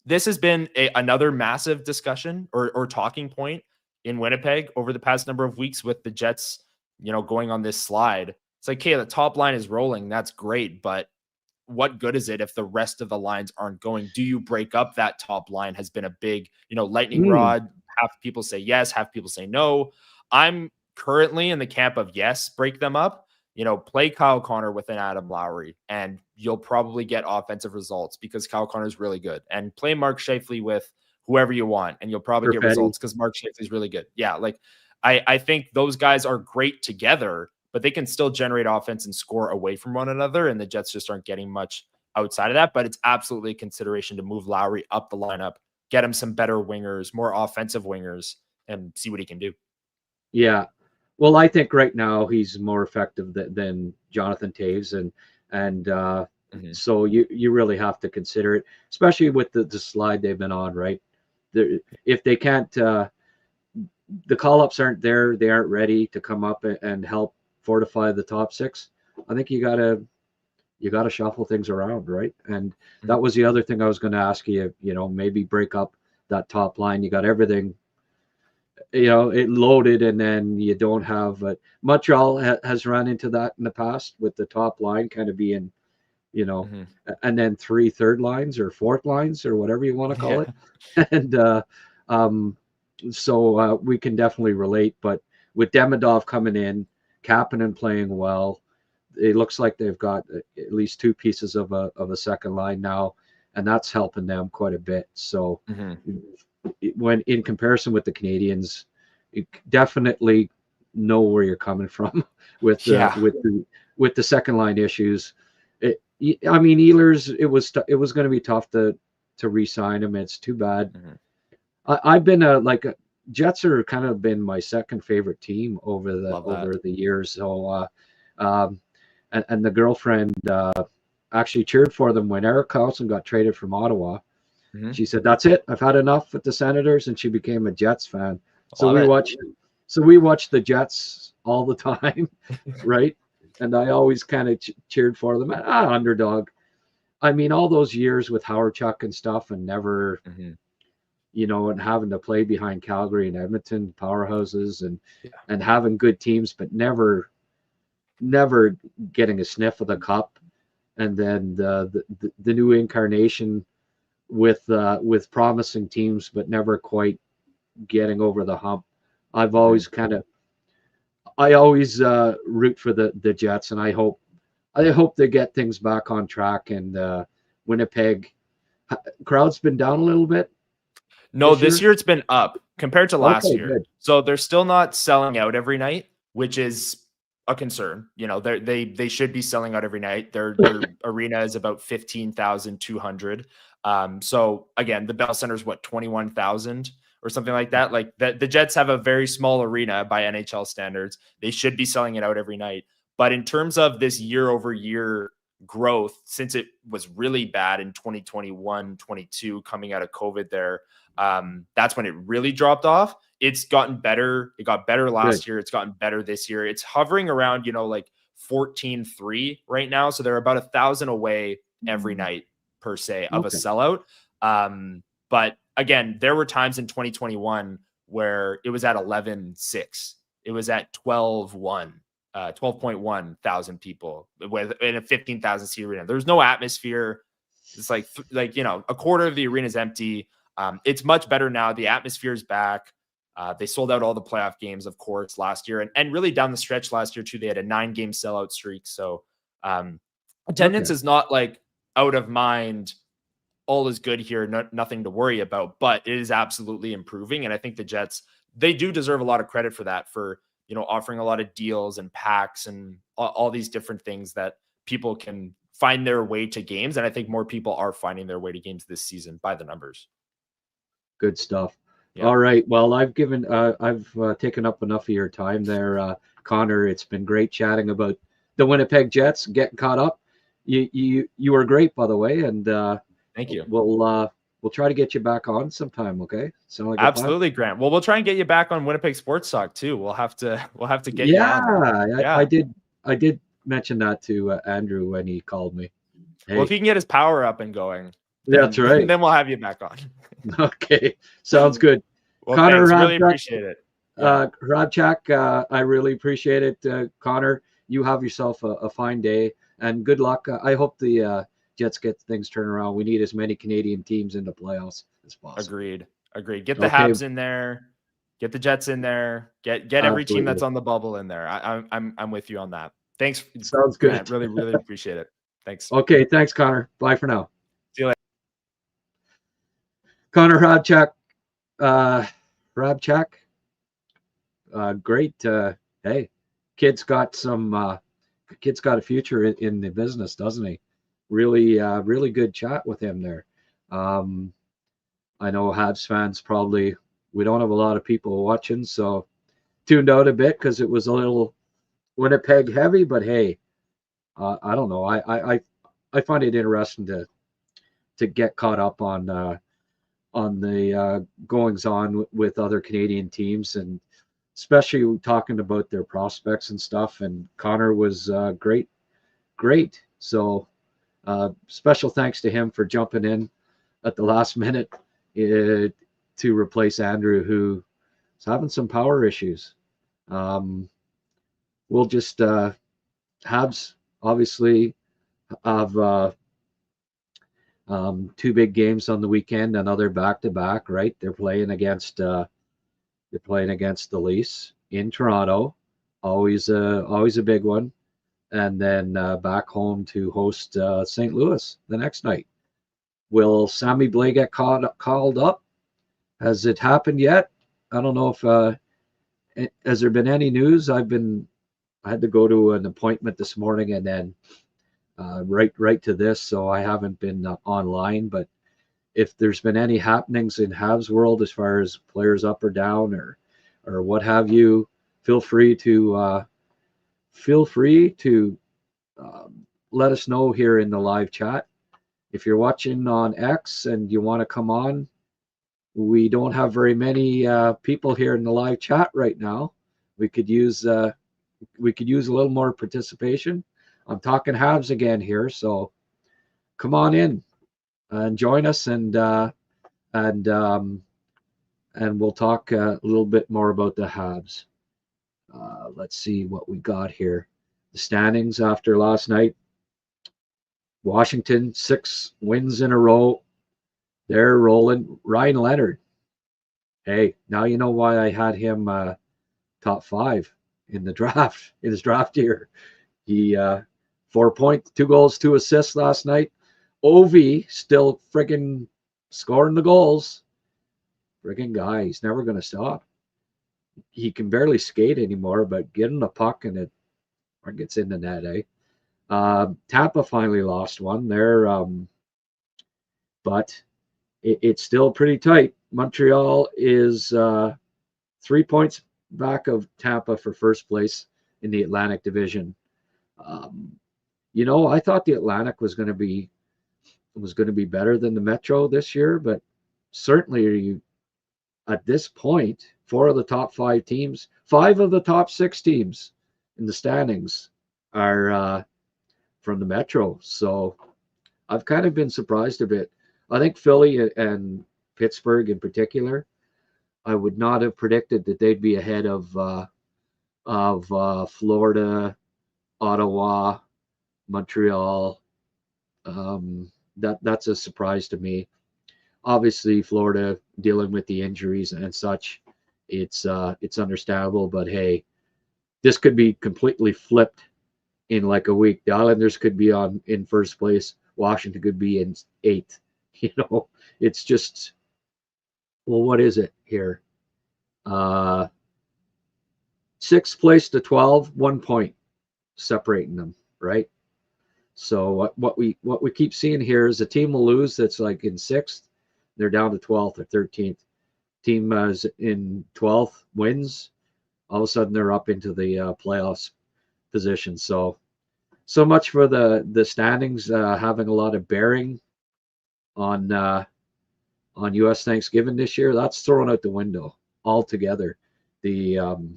This has been another massive discussion or talking point in Winnipeg over the past number of weeks with the Jets, going on this slide. It's like, okay, the top line is rolling. That's great. But what good is it if the rest of the lines aren't going? Do you break up that top line? Has been a big, lightning rod. Half people say yes, half people say no. I'm currently in the camp of yes, break them up. Play Kyle Connor with an Adam Lowry, and you'll probably get offensive results because Kyle Connor is really good. And play Mark Scheifele with whoever you want, and you'll probably get results because Mark Scheifele is really good. Yeah, I think those guys are great together, but they can still generate offense and score away from one another, and the Jets just aren't getting much outside of that. But it's absolutely a consideration to move Lowry up the lineup, get him some better wingers, more offensive wingers, and see what he can do. Yeah. Well, I think right now he's more effective than Jonathan Toews, and so you really have to consider it, especially with the slide they've been on, right? If they can't, the call-ups aren't there, they aren't ready to come up and help fortify the top six. I think you gotta shuffle things around, right? And that was the other thing I was going to ask you. Maybe break up that top line. You got everything, it loaded, and then you don't have. Montreal has run into that in the past with the top line kind of being, and then 3 third lines or fourth lines or whatever you want to call it, and so we can definitely relate. But with Demidov coming in, Kapanen playing well, it looks like they've got at least 2 pieces of a second line now, and that's helping them quite a bit. So when in comparison with the Canadians, you definitely know where you're coming from with the second line issues. Ehlers, it was going to be tough to re-sign him. It's too bad. I've been Jets are kind of been my second favorite team over the years. So and the girlfriend actually cheered for them when Erik Karlsson got traded from Ottawa. She said, "That's it. I've had enough with the Senators," and she became a Jets fan. So we watched the Jets all the time, right? And I always kind of cheered for them. Underdog. All those years with Hrabchak and stuff, and never, and having to play behind Calgary and Edmonton powerhouses, and having good teams, but never getting a sniff of the cup. And then the new incarnation with promising teams, but never quite getting over the hump. I've always root for the Jets, and I hope they get things back on track. And Winnipeg crowd's been down a little bit. No, this year it's been up compared to last year. Good. So they're still not selling out every night, which is a concern. They should be selling out every night. Their arena is about 15,200. So again, the Bell Center is 21,000 or something like that. Like the Jets have a very small arena by NHL standards. They should be selling it out every night. But in terms of this year over year growth, since it was really bad in 2021, 22, coming out of COVID there, that's when it really dropped off. It's gotten better. It got better last year. It's gotten better this year. It's hovering around, 14.3 right now. So they're about 1,000 away every night per se of a sellout. But again, there were times in 2021 where it was at 11.6. It was at 12.1 thousand people in a 15,000 seat arena. There's no atmosphere. It's like a quarter of the arena is empty. It's much better now. The atmosphere is back. They sold out all the playoff games, of course, last year, and really down the stretch last year too. They had a 9-game sellout streak, so attendance is not like out of mind. All is good here, nothing to worry about, but it is absolutely improving. And I think the Jets, they do deserve a lot of credit for that, for, offering a lot of deals and packs and all these different things that people can find their way to games. And I think more people are finding their way to games this season by the numbers. Good stuff. Yeah. All right. Well, I've taken up enough of your time there, Connor. It's been great chatting about the Winnipeg Jets, getting caught up. You were great, by the way, and thank you. We'll try to get you back on sometime. Okay. Sound like absolutely, Grant. Well, we'll try and get you back on Winnipeg Sports Talk too. We'll have to get you on. I did mention that to Andrew when he called me. Hey. Well, if he can get his power up and going, that's right. Then we'll have you back on. Okay, sounds good. Well, Connor, really appreciate it. Hrabchak, I really appreciate it. Connor, you have yourself a fine day and good luck. I hope the Jets get things turned around. We need as many Canadian teams in the playoffs as possible. Agreed. Get the Habs in there. Get the Jets in there. Get every team that's on the bubble in there. I'm with you on that. Thanks. Sounds good. Matt, really appreciate it. Thanks. Okay, thanks, Connor. Bye for now. See you later. Connor Hrabchak. Great. Hey, kid's got a future in the business, doesn't he? Really good chat with him there. I know Habs fans we don't have a lot of people watching, so tuned out a bit because it was a little Winnipeg heavy, but hey, I don't know. I find it interesting to get caught up on the goings on with other Canadian teams, and especially talking about their prospects and stuff. And Connor was great. So special thanks to him for jumping in at the last minute to replace Andrew, who is having some power issues. We'll just Habs obviously have 2 big games on the weekend, another back-to-back, right? They're playing against the Leafs in Toronto, always a big one, and then back home to host St. Louis the next night. Will Sammy Blais get called up? Has it happened yet? I don't know if has there been any news. I had to go to an appointment this morning and then right to this, so I haven't been online. But if there's been any happenings in Habs world as far as players up or down or what have you, feel free to let us know here in the live chat. If you're watching on X and you want to come on, we don't have very many people here in the live chat right now. We could use a little more participation. I'm talking Habs again here, so come on in and join us, and we'll talk a little bit more about the Habs. Let's see what we got here. The standings after last night. Washington, 6 wins in a row. They're rolling. Ryan Leonard. Hey, now you know why I had him top 5 in the draft, in his draft year. He 4 points, 2 goals, 2 assists last night. Ovi still friggin' scoring the goals. Friggin' guy, he's never going to stop. He can barely skate anymore, but get him the puck and it gets in the net, eh? Tampa finally lost one there, but it's still pretty tight. Montreal is 3 points back of Tampa for first place in the Atlantic Division. I thought the Atlantic was going to be better than the Metro this year, but certainly at this point, 4 of the top 5 teams, 5 of the top 6 teams in the standings are from the Metro. So I've kind of been surprised a bit. I think Philly and Pittsburgh in particular, I would not have predicted that they'd be ahead of Florida, Ottawa, Montreal. That's a surprise to me. Obviously, Florida dealing with the injuries and such it's understandable. But hey, this could be completely flipped in like a week. The Islanders could be in first place. Washington could be in 8th. It's just, well, what is it here? 6th place to 12, 1 point separating them, right? So what we keep seeing here is a team will lose that's like in 6th, they're down to 12th or 13th. Team is in 12th wins, all of a sudden they're up into the playoffs position. So much for the standings having a lot of bearing on U.S. Thanksgiving this year. That's thrown out the window altogether. It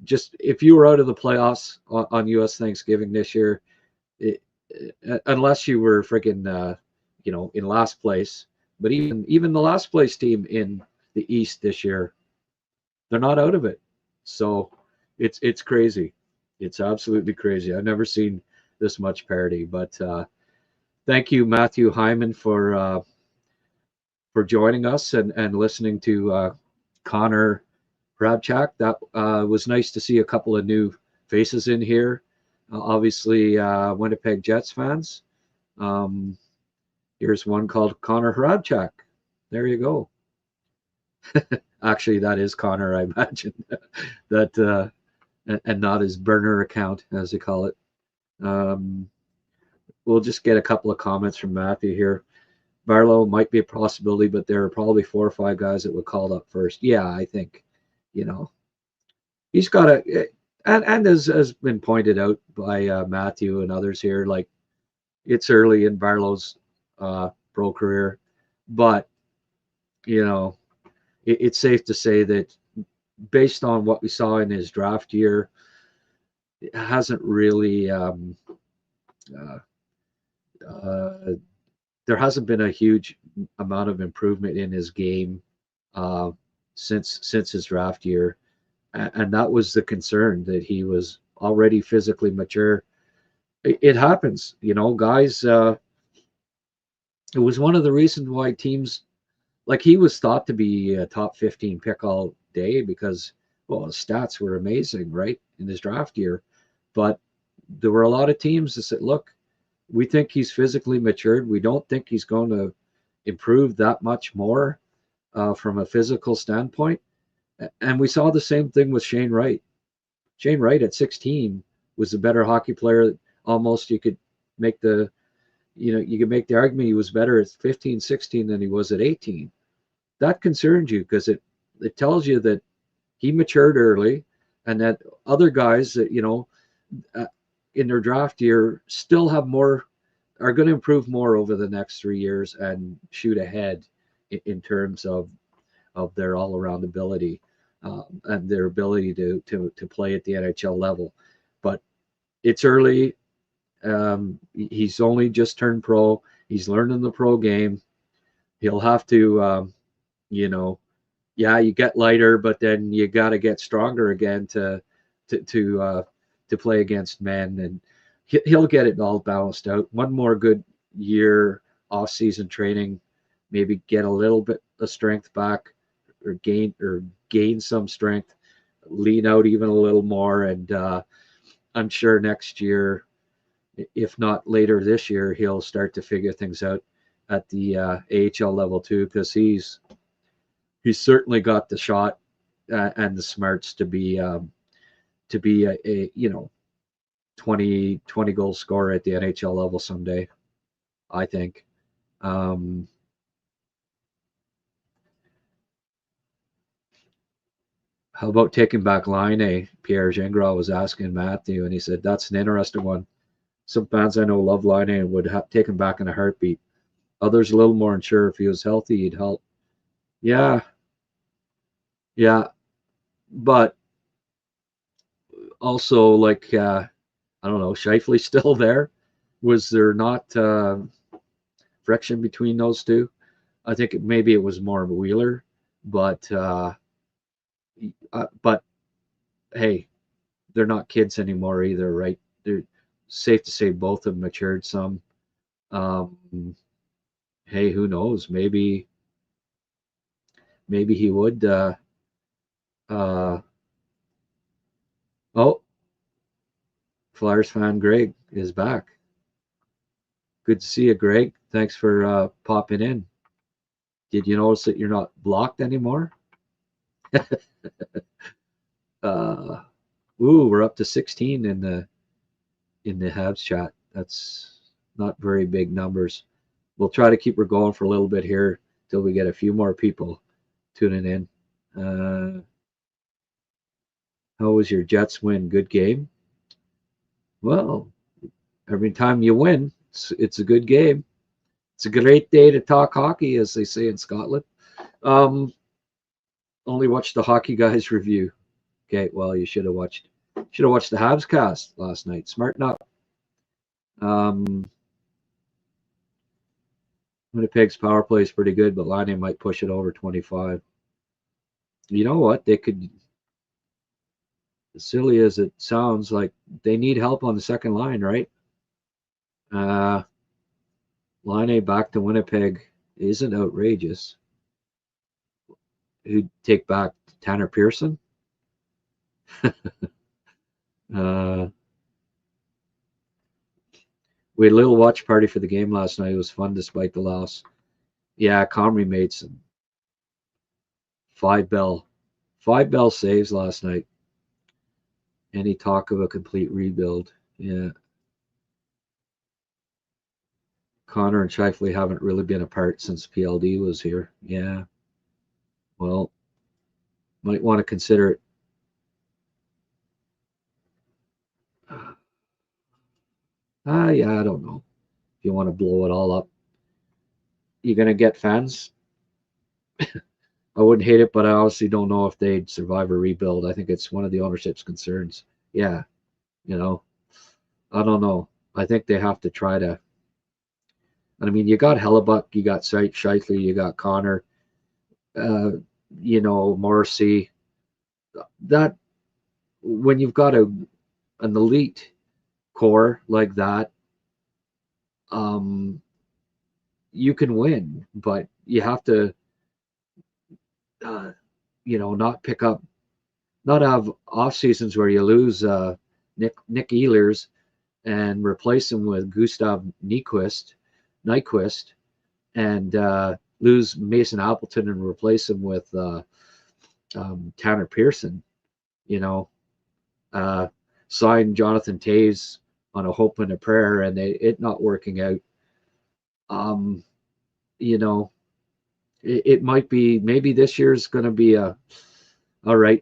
just, if you were out of the playoffs on U.S. Thanksgiving this year, unless you were freaking in last place, but even the last place team in the East this year, they're not out of it. So it's crazy. It's absolutely crazy. I've never seen this much parity. But thank you, Matthew Hyman, for joining us and listening to Connor Hrabchak. That was nice to see a couple of new faces in here. Obviously, Winnipeg Jets fans. Here's one called Connor Hrabchak. There you go. Actually, that is Connor, I imagine. That and not his burner account, as they call it. We'll just get a couple of comments from Matthew here. Barlow might be a possibility, but there are probably 4 or 5 guys that would call up first. Yeah, I think, he's got and as has been pointed out by Matthew and others here, like, it's early in Barlow's pro career, but it's safe to say that based on what we saw in his draft year, it hasn't really there hasn't been a huge amount of improvement in his game since his draft year, and that was the concern, that he was already physically mature. It happens, guys. It was one of the reasons why teams, like, he was thought to be a top 15 pick all day because, well, his stats were amazing, right, in his draft year. But there were a lot of teams that said, look, we think he's physically matured. We don't think he's going to improve that much more from a physical standpoint. And we saw the same thing with Shane Wright. Shane Wright at 16 was a better hockey player. Almost you could make the argument he was better at 15, 16 than he was at 18. That concerns you because it tells you that he matured early, and that other guys that, in their draft year still have more, are going to improve more over the next 3 years and shoot ahead in terms of their all-around ability and their ability to play at the NHL level. But it's early. He's only just turned pro. He's learning the pro game. He'll have to, you get lighter, but then you got to get stronger again to play against men, and he'll get it all balanced out. One more good year off-season training, maybe get a little bit of strength back, or gain some strength, lean out even a little more, and I'm sure next year, if not later this year, he'll start to figure things out at the AHL level too, because he's certainly got the shot and the smarts to be a 20 goal scorer at the NHL level someday, I think. How about taking back Laine? Pierre Gingras was asking Matthew, and he said that's an interesting one. Some fans I know love Laine and would take him back in a heartbeat. Others a little more unsure if he was healthy, he'd help. Yeah, but also, like, I don't know, Scheifele's still there. Was there not friction between those two? I think maybe it was more of a Wheeler, but hey, they're not kids anymore either, right? They're safe to say both have matured some. Hey, who knows? Maybe maybe he would. Oh, Flyers fan Greg is back. Good to see you, Greg. Thanks for popping in. Did you notice that you're not blocked anymore? We're up to 16 in the Habs chat. That's not very big numbers. We'll try to keep her going for a little bit here till we get a few more people tuning in. How was your Jets win? Good game? Well, every time you win, it's a good game. It's a great day to talk hockey, as they say in Scotland. Only watched the Hockey Guys review. Okay, well, you should have watched the HabsCast last night. Smarten up. Winnipeg's power play is pretty good, but Laine might push it over 25. You know what? They could, as silly as it sounds, like they need help on the second line, right? Laine back to Winnipeg isn't outrageous. Who'd take back Tanner Pearson? We had a little watch party for the game last night. It was fun despite the loss. Yeah, Comrie made some five bell saves last night. Any talk of a complete rebuild? Yeah. Connor and Scheifele haven't really been apart since PLD was here. Yeah. Well, might want to consider it. Yeah, I don't know. If you want to blow it all up, you're going to get fans. I wouldn't hate it, but I honestly don't know if they'd survive a rebuild. I think it's one of the ownership's concerns. Yeah, I don't know. I think they have to try to. I mean, you got Hellebuck, you got Scheifele, you got Connor, Morrissey. That when you've got an elite core like that, you can win, but you have to, not have off seasons where you lose Nick Ehlers and replace him with Gustav Nyquist, and lose Mason Appleton and replace him with Tanner Pearson. Sign Jonathan Toews on a hope and a prayer, and it not working out. It might be, maybe this year's going to be all right,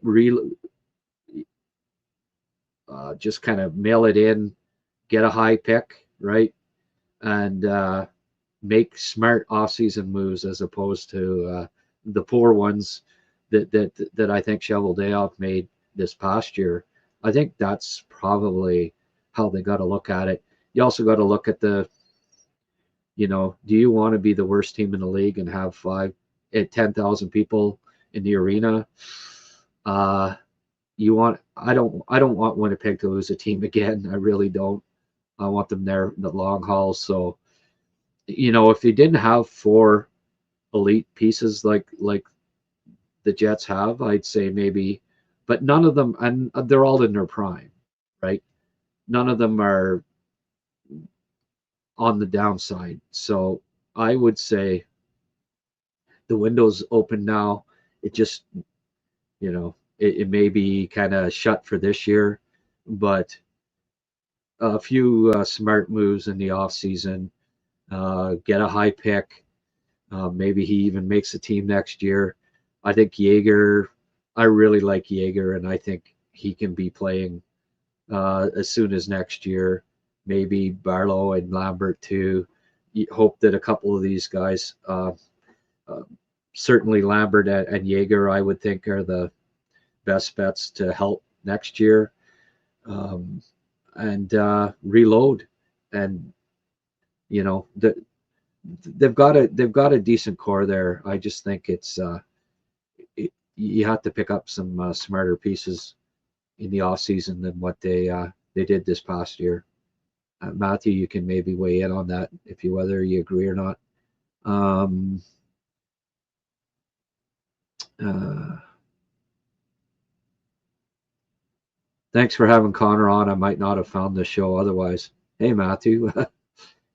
just kind of mail it in, get a high pick, right, and make smart off-season moves as opposed to the poor ones that I think Cheveldayoff made this past year. I think that's probably how they got to look at it. You also got to look at the, do you want to be the worst team in the league and have 10,000 people in the arena? I don't want Winnipeg to lose a team again. I really don't. I want them there in the long haul. So, if they didn't have four elite pieces like the Jets have, I'd say maybe, but none of them, and they're all in their prime, right? None of them are on the downside. So I would say the window's open now. It just, it may be kind of shut for this year, but a few smart moves in the offseason, get a high pick. Maybe he even makes a team next year. I think I really like Jaeger, and I think he can be playing as soon as next year. Maybe Barlow and Lambert too. You hope that a couple of these guys, certainly Lambert and Jaeger, I would think are the best bets to help next year, and reload. And they've got a decent core there. I just think you have to pick up some smarter pieces in the off season than what they did this past year. Matthew, you can maybe weigh in on that whether you agree or not. Thanks for having Connor on. I might not have found this show otherwise. Hey, Matthew.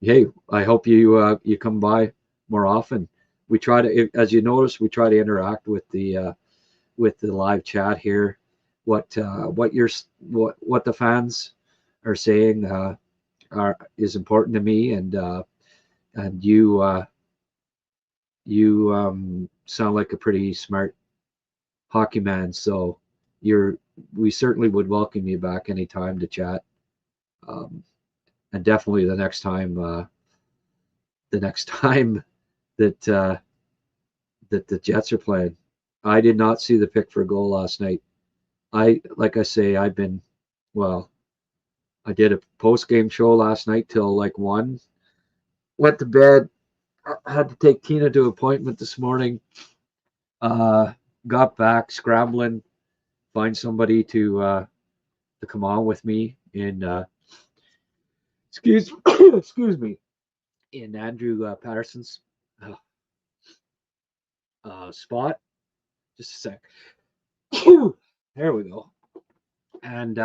Hey, I hope you you come by more often. We try to, as you notice, we try to interact with the live chat here. What the fans are saying is important to me, and you sound like a pretty smart hockey man, so we certainly would welcome you back anytime to chat, and definitely the next time that that the Jets are playing. I did not see the pick for a goal last night. Like I say, I did a post-game show last night till like 1. Went to bed. I had to take Tina to an appointment this morning. Got back scrambling, find somebody to come on with me in excuse me, in Andrew Patterson's spot. Just a sec. There we go. And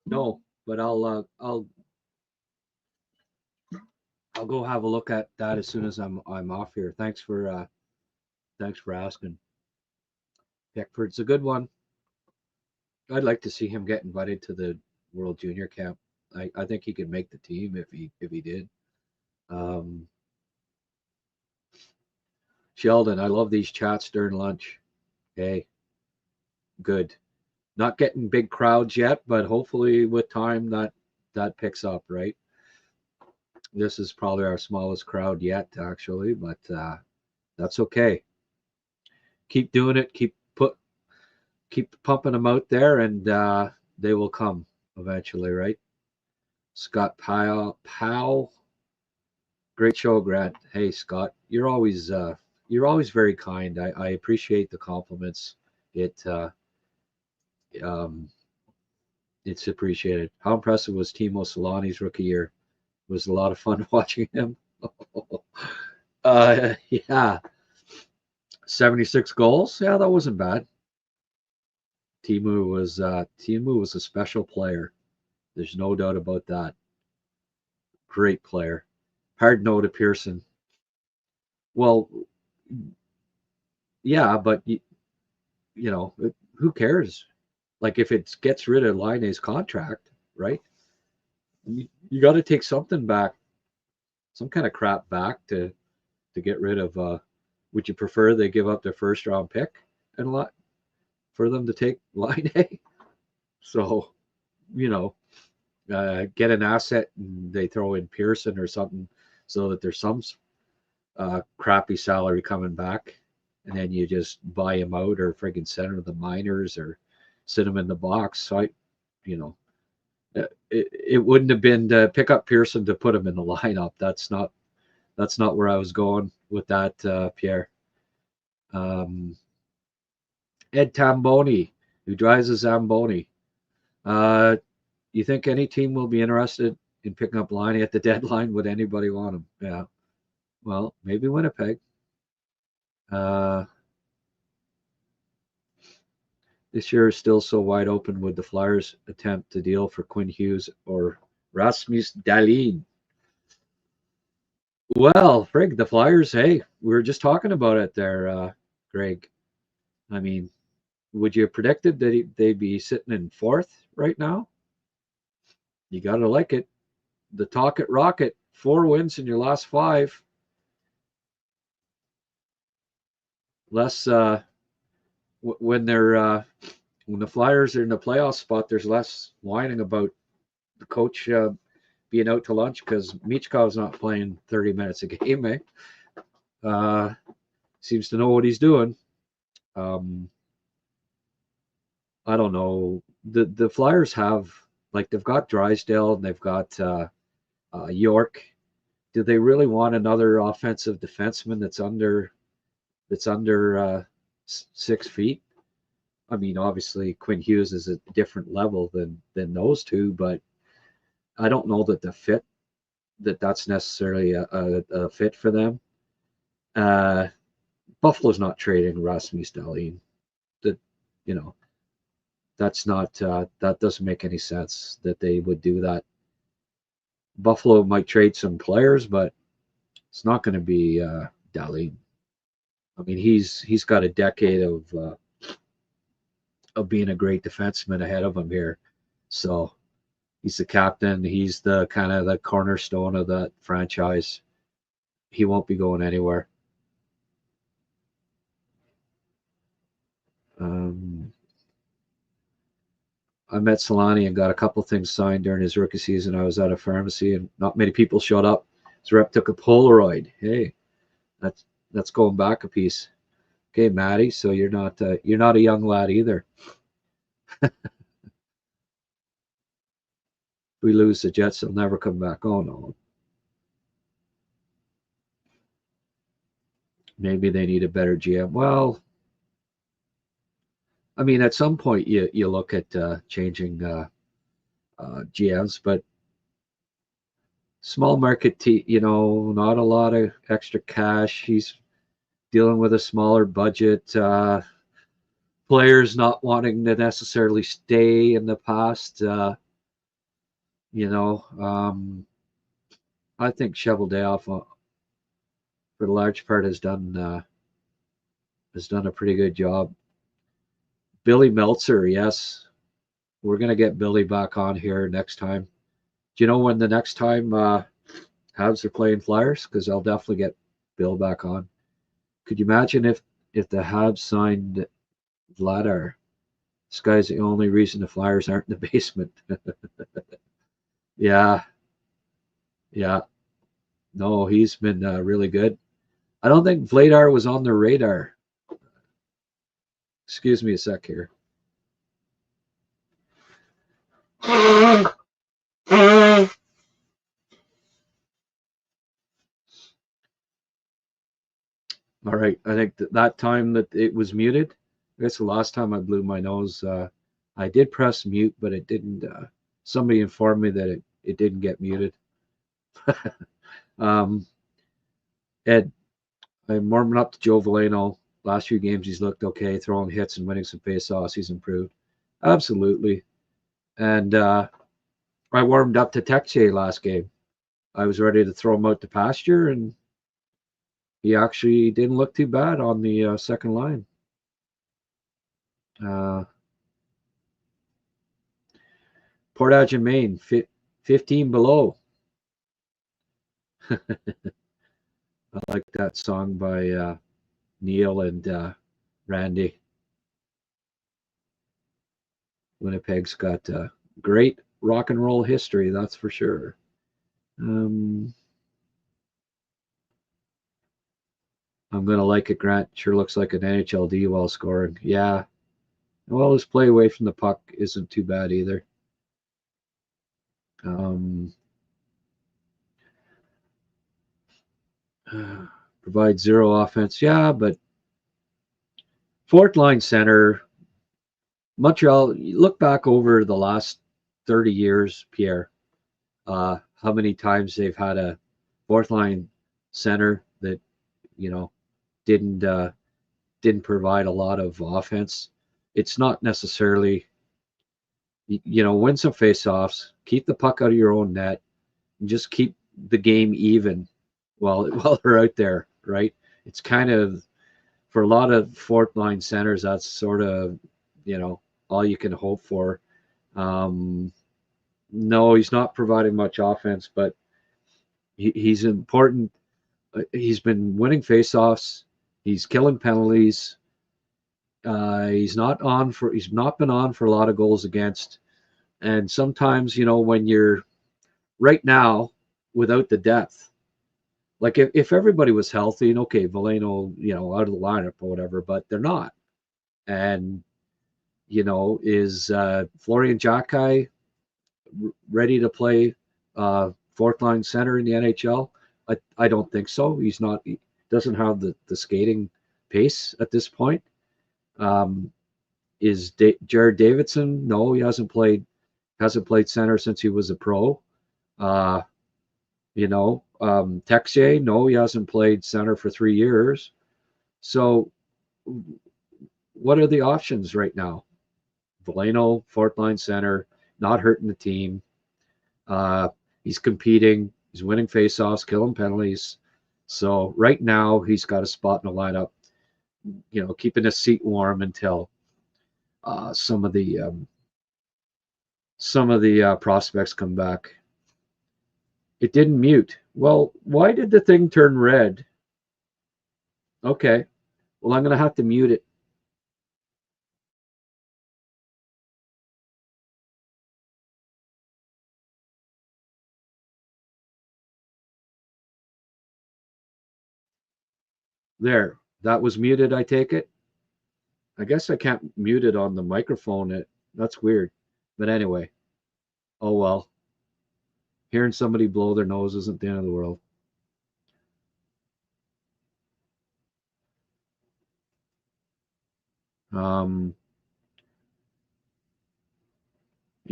no, but I'll go have a look at that as soon as I'm off here. Thanks for asking. Pickford's a good one. I'd like to see him get invited to the World Junior Camp. I think he could make the team if he did. Sheldon, I love these chats during lunch. Hey, good. Not getting big crowds yet, but hopefully with time that picks up, right? This is probably our smallest crowd yet, actually, but that's okay. Keep doing it. Keep pumping them out there, and they will come eventually, right? Scott Powell. Great show, Grant. Hey, Scott, you're always very kind. I appreciate the compliments. It's appreciated. How impressive was Timo Solani's rookie year? It was a lot of fun watching him. Yeah. 76 goals. Yeah, that wasn't bad. Timo was a special player. There's no doubt about that. Great player. Hard no to Pearson. Well, yeah, but you know, who cares? Like if it gets rid of Laine's contract, right? You got to take something back, some kind of crap back to get rid of. Would you prefer they give up their first round pick and a lot for them to take Laine? So, you know, get an asset and they throw in Pearson or something so that there's some crappy salary coming back, and then you just buy him out or friggin' send him to the minors or sit him in the box. So it wouldn't have been to pick up Pearson to put him in the lineup. That's not where I was going with that, Pierre. Ed Tamboni, who drives a Zamboni. You think any team will be interested in picking up Laine at the deadline? Would anybody want him? Yeah. Well, maybe Winnipeg. This year is still so wide open. Would the Flyers attempt to deal for Quinn Hughes or Rasmus Dahlin? Well, Frig, the Flyers, hey, we were just talking about it there, Greg. I mean, would you have predicted that they'd be sitting in 4th right now? You got to like it. The Talk It Rocket, 4 wins in your last 5. Less when the Flyers are in the playoff spot, there's less whining about the coach being out to lunch because Michkov's not playing 30 minutes a game, eh? Seems to know what he's doing. I don't know. The Flyers have, like, they've got Drysdale and they've got York. Do they really want another offensive defenseman that's under 6 feet? I mean, obviously Quinn Hughes is a different level than those two, but I don't know that that's necessarily a fit for them. Buffalo's not trading Rasmus Dahlin. That, that's not that doesn't make any sense that they would do that. Buffalo might trade some players, but it's not going to be Dahlin. I mean, he's got a decade of being a great defenseman ahead of him here. So he's the captain. He's the kind of the cornerstone of that franchise. He won't be going anywhere. I met Solani and got a couple things signed during his rookie season. I was at a pharmacy and not many people showed up. His rep took a Polaroid. Hey, that's going back a piece. Okay, Matty. So you're not a young lad either. If we lose the Jets, they'll never come back. Oh no. Maybe they need a better GM. Well, I mean, at some point you look at changing GMs, but small market, not a lot of extra cash. He's dealing with a smaller budget. Players not wanting to necessarily stay in the past. I think Cheveldayoff, for the large part, has done a pretty good job. Billy Meltzer, yes, we're gonna get Billy back on here next time. Do you know when the next time Habs are playing Flyers? Because I'll definitely get Bill back on. Could you imagine if the Habs signed Vladar? This guy's the only reason the Flyers aren't in the basement. Yeah. No, he's been really good. I don't think Vladar was on the radar. Excuse me a sec here. All right. I think that time that it was muted, I guess the last time I blew my nose, I did press mute, but it didn't. Somebody informed me that it didn't get muted. Ed, I'm warming up to Joe Veleno. Last few games, he's looked okay, throwing hits and winning some face-offs. He's improved. Absolutely. And I warmed up to Texier last game. I was ready to throw him out to pasture, and he actually didn't look too bad on the second line. Portage and Maine, 15 below. I like that song by Neil and Randy. Winnipeg's got great rock and roll history, that's for sure. I'm going to like it, Grant. Sure looks like an NHLD while scoring. Yeah. Well, his play away from the puck isn't too bad either. Provide zero offense. Yeah, but fourth line center, Montreal, look back over the last 30 years, Pierre, how many times they've had a fourth line center that, didn't provide a lot of offense. It's not necessarily, win some faceoffs, keep the puck out of your own net, and just keep the game even while they're out there, right? It's kind of, for a lot of fourth line centers, that's sort of, all you can hope for. No, he's not providing much offense, but he's important. He's been winning faceoffs. He's killing penalties. He's not been on for a lot of goals against. And sometimes, when you're right now without the depth, like if everybody was healthy, and okay, Veleno, out of the lineup or whatever, but they're not. And, is Florian Jacquet ready to play fourth line center in the NHL? I don't think so. He's not. He doesn't have the skating pace at this point. Is Jared Davidson? No, he hasn't played center since he was a pro. Texier? No, he hasn't played center for 3 years. So what are the options right now? Veleno, fourth line center, not hurting the team. He's competing. He's winning faceoffs, killing penalties. So right now he's got a spot in the lineup. Keeping his seat warm until some of the prospects come back. It didn't mute. Well, why did the thing turn red? Okay. Well, I'm going to have to mute it. There. That was muted, I take it. I guess I can't mute it on the microphone. That's weird. But anyway. Oh, well. Hearing somebody blow their nose isn't the end of the world. You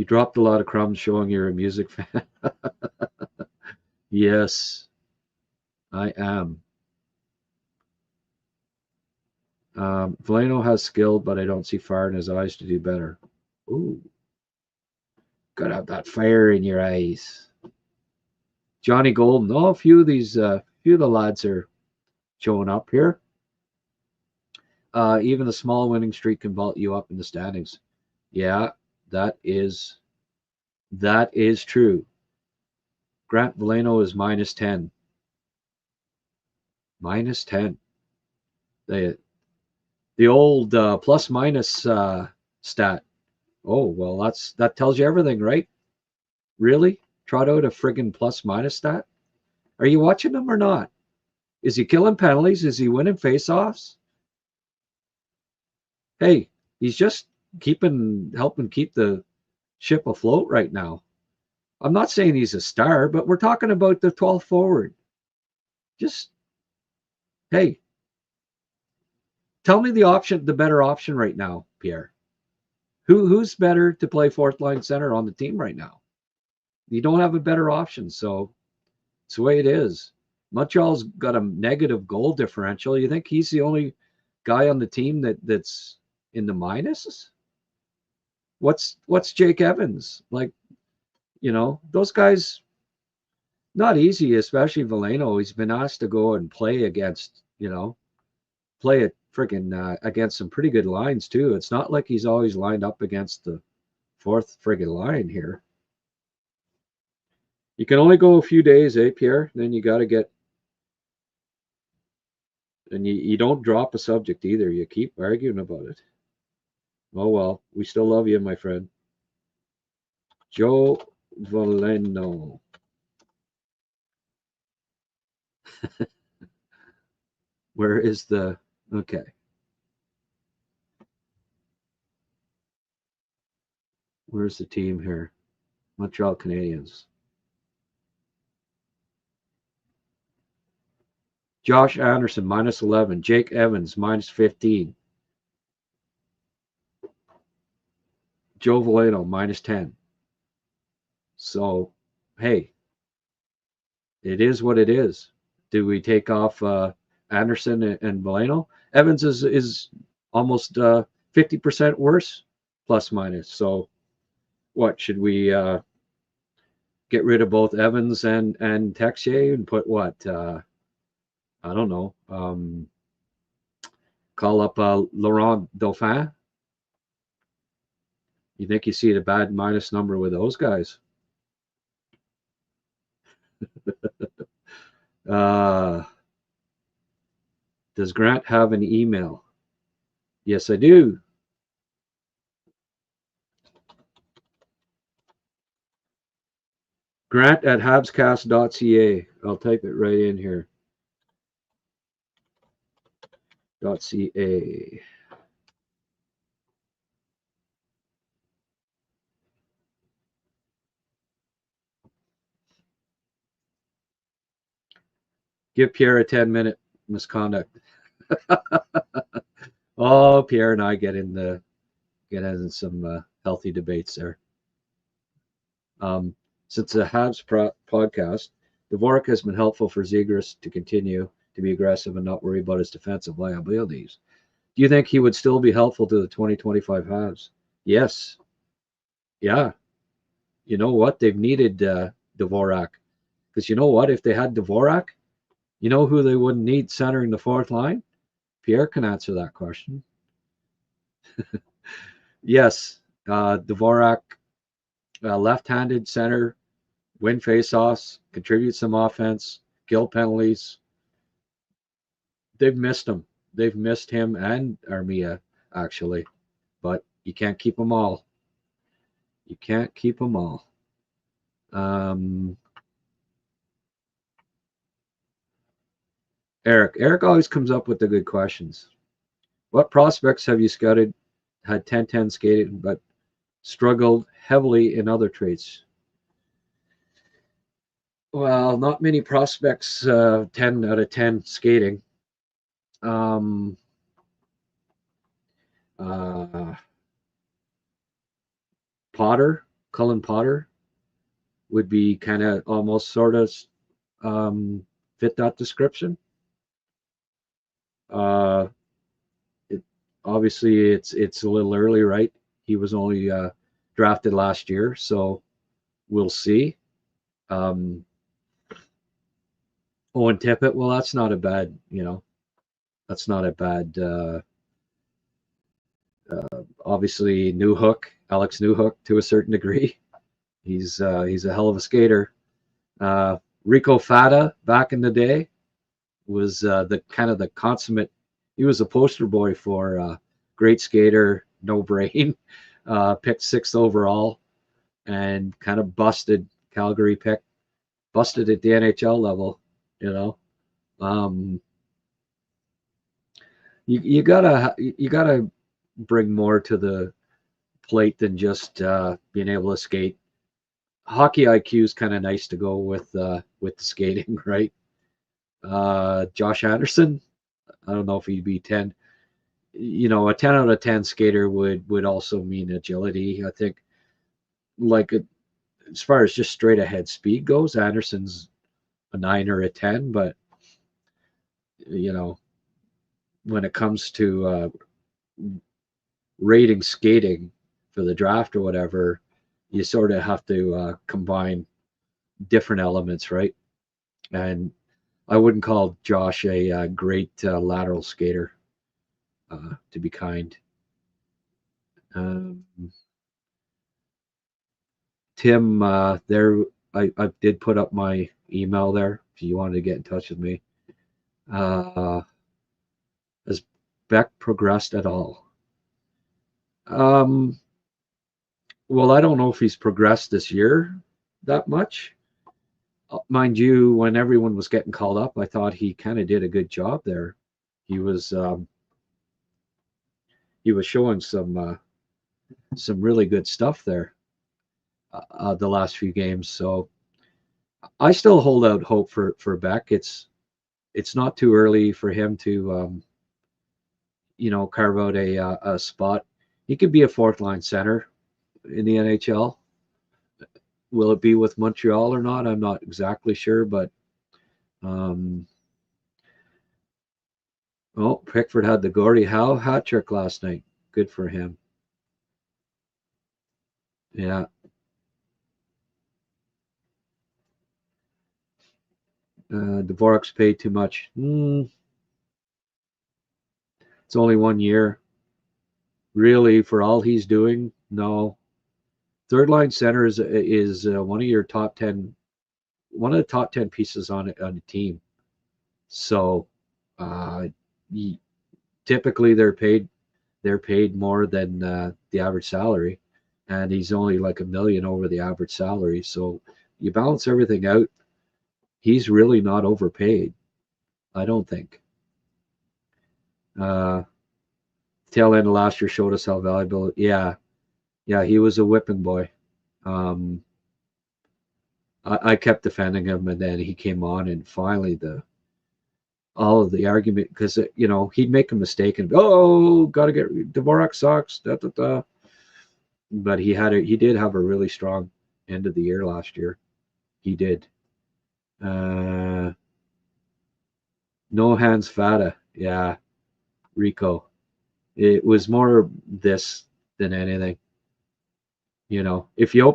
dropped a lot of crumbs showing you're a music fan. Yes, I am. Veleno has skill, but I don't see fire in his eyes to do better. Ooh. Gotta have that fire in your eyes. Johnny Golden. Oh, a few of the lads are showing up here. Even a small winning streak can vault you up in the standings. Yeah, that is true. Grant Veleno is -10. -10. The old plus minus stat. Oh, well, that tells you everything, right? Really? Trot out a friggin' plus minus stat? Are you watching him or not? Is he killing penalties? Is he winning faceoffs? Hey, he's just helping keep the ship afloat right now. I'm not saying he's a star, but we're talking about the 12th forward. Just, hey, tell me the better option right now, Pierre. Who's better to play fourth line center on the team right now? You don't have a better option, so it's the way it is. Montreal's got a negative goal differential. You think he's the only guy on the team that's in the minuses? What's Jake Evans like? Those guys, not easy, especially Veleno. He's been asked to go and play against, play it friggin' against some pretty good lines too. It's not like he's always lined up against the fourth friggin' line here. You can only go a few days, Pierre? Then you got to get, and you don't drop a subject either. You keep arguing about it. Oh, well, we still love you, my friend. Joe Veleno. Where is the, okay. Where's the team here? Montreal Canadiens. Josh Anderson, -11. Jake Evans, -15. Joe Veleno, -10. So, hey, it is what it is. Do we take off Anderson and Veleno? Evans is almost 50% worse, plus minus. So, what should we get rid of both Evans and Texier and put what? I don't know. Call up Laurent Dauphin. You think you see the bad minus number with those guys? Does Grant have an email? Yes, I do. Grant at HabsCast.ca. I'll type it right in here. .ca. Give Pierre a 10-minute misconduct. Oh, Pierre and I get in some healthy debates there. Since the Habs podcast, Dvorak has been helpful for Zegras to continue to be aggressive and not worry about his defensive liabilities. Do you think he would still be helpful to the 2025 Habs? Yes. Yeah. You know what? They've needed Dvorak. Because you know what? If they had Dvorak, you know who they wouldn't need centering the fourth line? Pierre can answer that question. Yes. Dvorak, left-handed center, win faceoffs, contribute some offense, kill penalties. They've missed him. They've missed him and Armia, actually. But you can't keep them all. You can't keep them all. Eric always comes up with the good questions. What prospects have you scouted, had 10-10 skated, but struggled heavily in other traits? Well, not many prospects 10 out of 10 skating. Cullen Potter would be kind of almost sort of fit that description. Obviously it's a little early, right? He was only drafted last year, so we'll see. Owen Tippett, well, that's not a bad, that's not a bad. Obviously, Alex Newhook to a certain degree. He's a hell of a skater. Rico Fata back in the day was the kind of the consummate. He was a poster boy for great skater, no brain. Picked 6th overall, and kind of busted Calgary pick, busted at the NHL level. You gotta bring more to the plate than just being able to skate. Hockey IQ is kind of nice to go with the skating, right? Josh Anderson, I don't know if he'd be 10. A 10 out of 10 skater would also mean agility. I think, as far as just straight ahead speed goes, Anderson's a 9 or a 10. But when it comes to rating skating for the draft or whatever, you sort of have to combine different elements, right? And I wouldn't call Josh a great lateral skater, to be kind. Tim, I did put up my email there if you wanted to get in touch with me. Has Beck progressed at all? Well, I don't know if he's progressed this year that much. Mind you, when everyone was getting called up, I thought he kind of did a good job there. He was showing some really good stuff there the last few games. So I still hold out hope for Beck. It's not too early for him to carve out a spot. He could be a 4th line center in the NHL. Will it be with Montreal or not? I'm not exactly sure, but Pickford had the Gordie Howe hat trick last night. Good for him. Yeah. Dvorak's paid too much. It's only 1 year. Really, for all he's doing, no. 3rd line center is one of your top 10, one of the top 10 pieces on a team. So typically they're paid more than the average salary, and he's only like $1 million over the average salary. So you balance everything out, he's really not overpaid, I don't think. Tail end of last year showed us how valuable. Yeah, he was a whipping boy. I kept defending him, and then he came on, and finally all of the argument, because he'd make a mistake and gotta get Dvorak sucks, but he did have a really strong end of the year last year. He did. No hands Fata. Yeah, Rico. It was more this than anything. You know, if you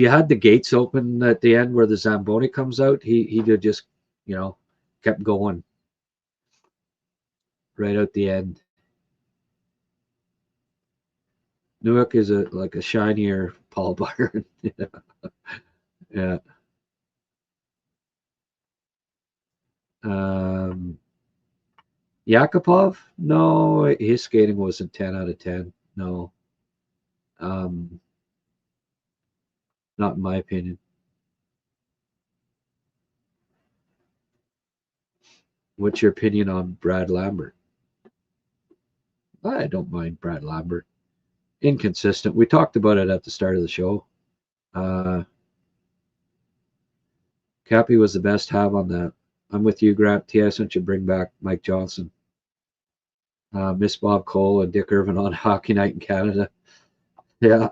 had the gates open at the end where the Zamboni comes out, he'd have just, kept going right out the end. Newark is like a shinier Paul Byron. Yeah. Yakupov? No, his skating wasn't 10 out of 10. No. Um, Not in my opinion. What's your opinion on Brad Lambert? I don't mind Brad Lambert. Inconsistent. We talked about it at the start of the show. Cappy was the best have on that. I'm with you, Grant. TSN should bring back Mike Johnson. Miss Bob Cole and Dick Irvin on Hockey Night in Canada. Yeah.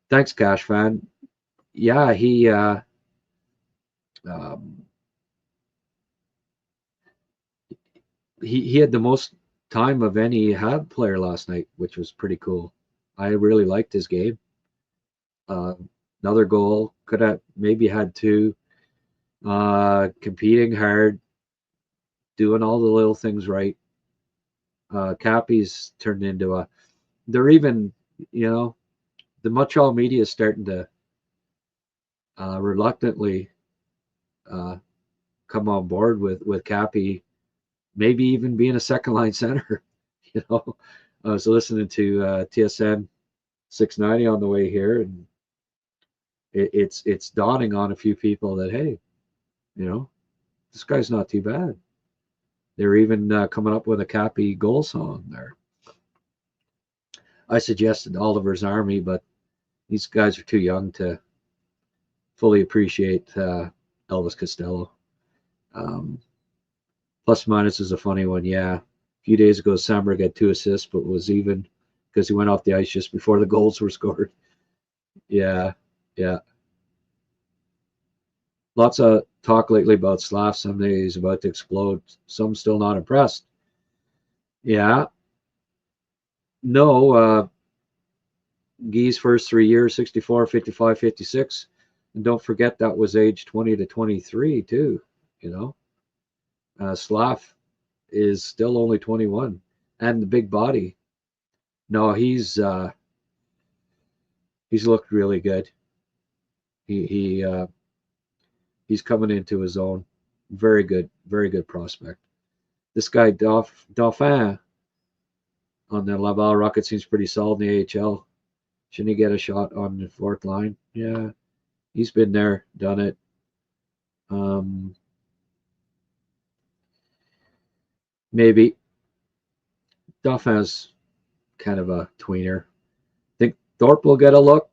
Thanks, Cash Fan. Yeah, he had the most time of any Hab player last night, which was pretty cool. I really liked his game. Another goal, could have maybe had two. Competing hard, doing all the little things right. Cappy's turned into they're even, the Montreal media is starting to reluctantly come on board with Cappy, maybe even being a second line center. I was listening to TSN 690 on the way here, and it's dawning on a few people that, hey, this guy's not too bad. They're even coming up with a Cappy goal song there. I suggested Oliver's Army, but these guys are too young to fully appreciate Elvis Costello. Plus minus is a funny one. Yeah, a few days ago, Samberg had 2 assists, but was even because he went off the ice just before the goals were scored. Yeah. Lots of talk lately about Slav. Someday he's about to explode. Some still not impressed. Yeah. No, Guy's first 3 years, 64, 55, 56. And don't forget that was age 20 to 23 too, Slav is still only 21, and the big body. No, he's looked really good. He's coming into his own. Very good prospect. This guy Dauphin on the Laval Rocket seems pretty solid in the AHL. Shouldn't he get a shot on the fourth line? Yeah, he's been there, done it. Maybe. Dauphin's kind of a tweener. Think Thorpe will get a look,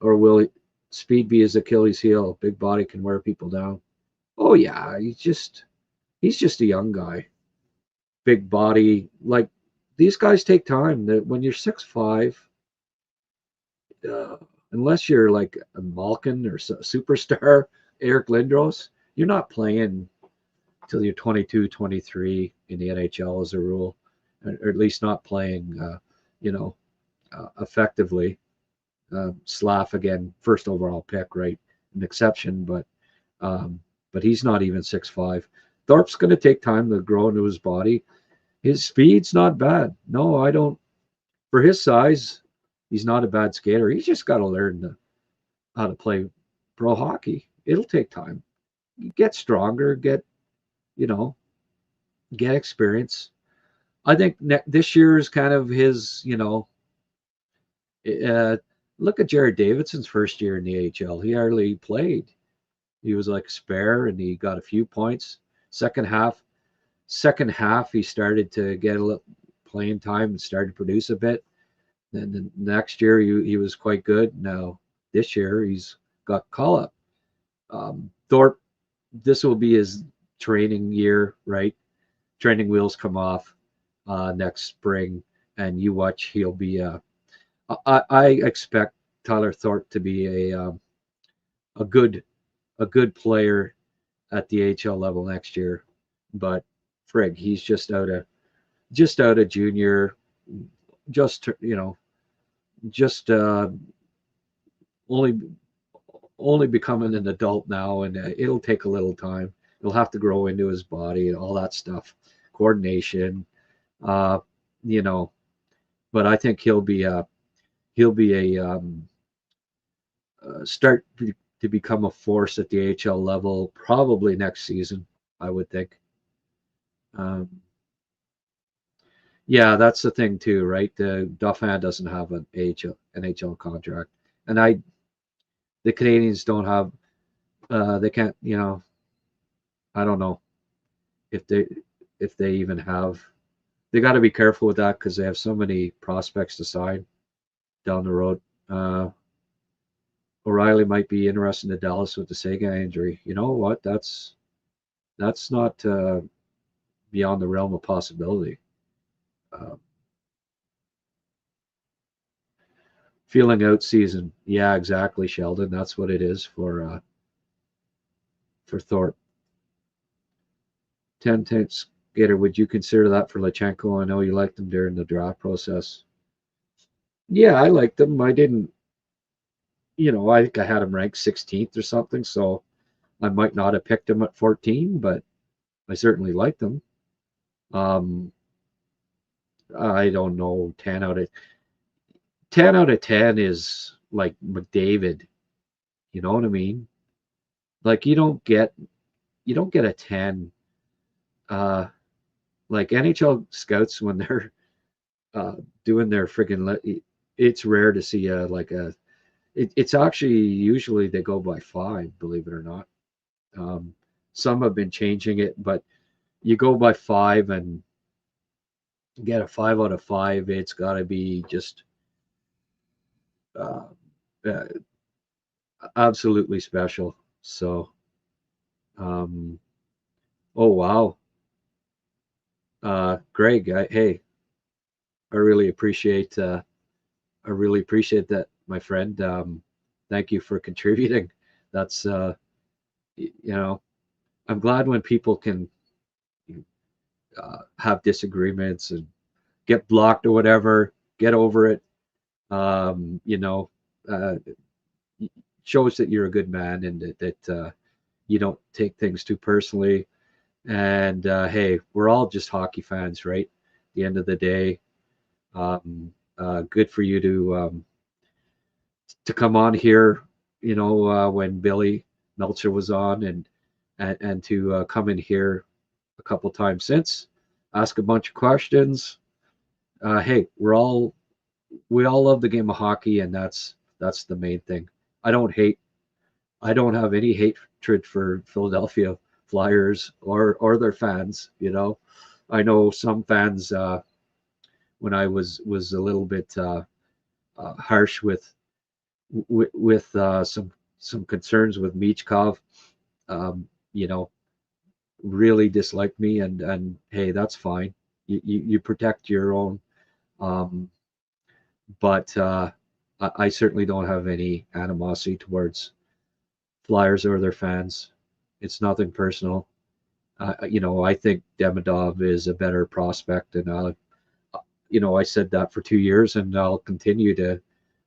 or will speed be his Achilles heel? Big body can wear people down. Oh yeah, he's just a young guy. Big body, like these guys take time. That when you're 6'5", unless you're like a Malkin or superstar Eric Lindros, you're not playing till you're 22, 23 in the NHL as a rule, or at least not playing, effectively. Slav again, first overall pick, right? An exception, but he's not even 6'5". Thorpe's going to take time to grow into his body. His speed's not bad. No, I don't. For his size, he's not a bad skater. He's just got to learn how to play pro hockey. It'll take time. Get stronger, get experience. I think this year is kind of his, look at Jared Davidson's first year in the AHL. He hardly played. He was like spare, and he got a few points. Second half, he started to get a little playing time and started to produce a bit. Then the next year, he was quite good. Now, this year, he's got call-up. Thorpe, this will be his training year, right? Training wheels come off next spring, and you watch, he'll be I expect Tyler Thorpe to be a good player at the AHL level next year. But frig, he's just out of junior, just just only becoming an adult now, and it'll take a little time. He'll have to grow into his body and all that stuff, coordination, you know. But I think he'll be a start to become a force at the AHL level probably next season, I would think. Yeah, that's the thing too, right? The Dauphin doesn't have an NHL contract, and the Canadians don't have. They can't. I don't know if they even have. They got to be careful with that because they have so many prospects to sign down the road. O'Reilly might be interested in Dallas with the Sega injury. You know what? That's not beyond the realm of possibility. Feeling out season. Yeah, exactly, Sheldon. That's what it is for Thorpe. 10 skater, would you consider that for Hrabchak? I know you liked him during the draft process. Yeah, I liked him. I didn't, I think I had him ranked 16th or something, so I might not have picked him at 14, but I certainly liked him. I don't know, 10 out of 10 is like McDavid. You know what I mean? Like you don't get a 10. Like NHL scouts when they're doing their friggin', it's rare to see it's actually usually they go by 5, believe it or not. Some have been changing it, but you go by 5 and get a 5 out of 5. It's got to be just absolutely special. So, oh wow, Greg, I really appreciate that, my friend. Thank you for contributing. That's I'm glad when people can have disagreements and get blocked or whatever, get over it. Shows that you're a good man and that you don't take things too personally. And hey, we're all just hockey fans, right? At the end of the day, good for you to come on here, when Billy Melcher was on, and to come in here a couple times since, ask a bunch of questions. Hey, we all love the game of hockey, and that's the main thing. I don't have any hatred for Philadelphia Flyers or their fans. I know some fans when I was a little bit harsh with some concerns with Michkov, really disliked me, and hey, that's fine. You protect your own, but I certainly don't have any animosity towards Flyers or their fans. It's nothing personal. I think Demidov is a better prospect, and I said that for 2 years, and I'll continue to.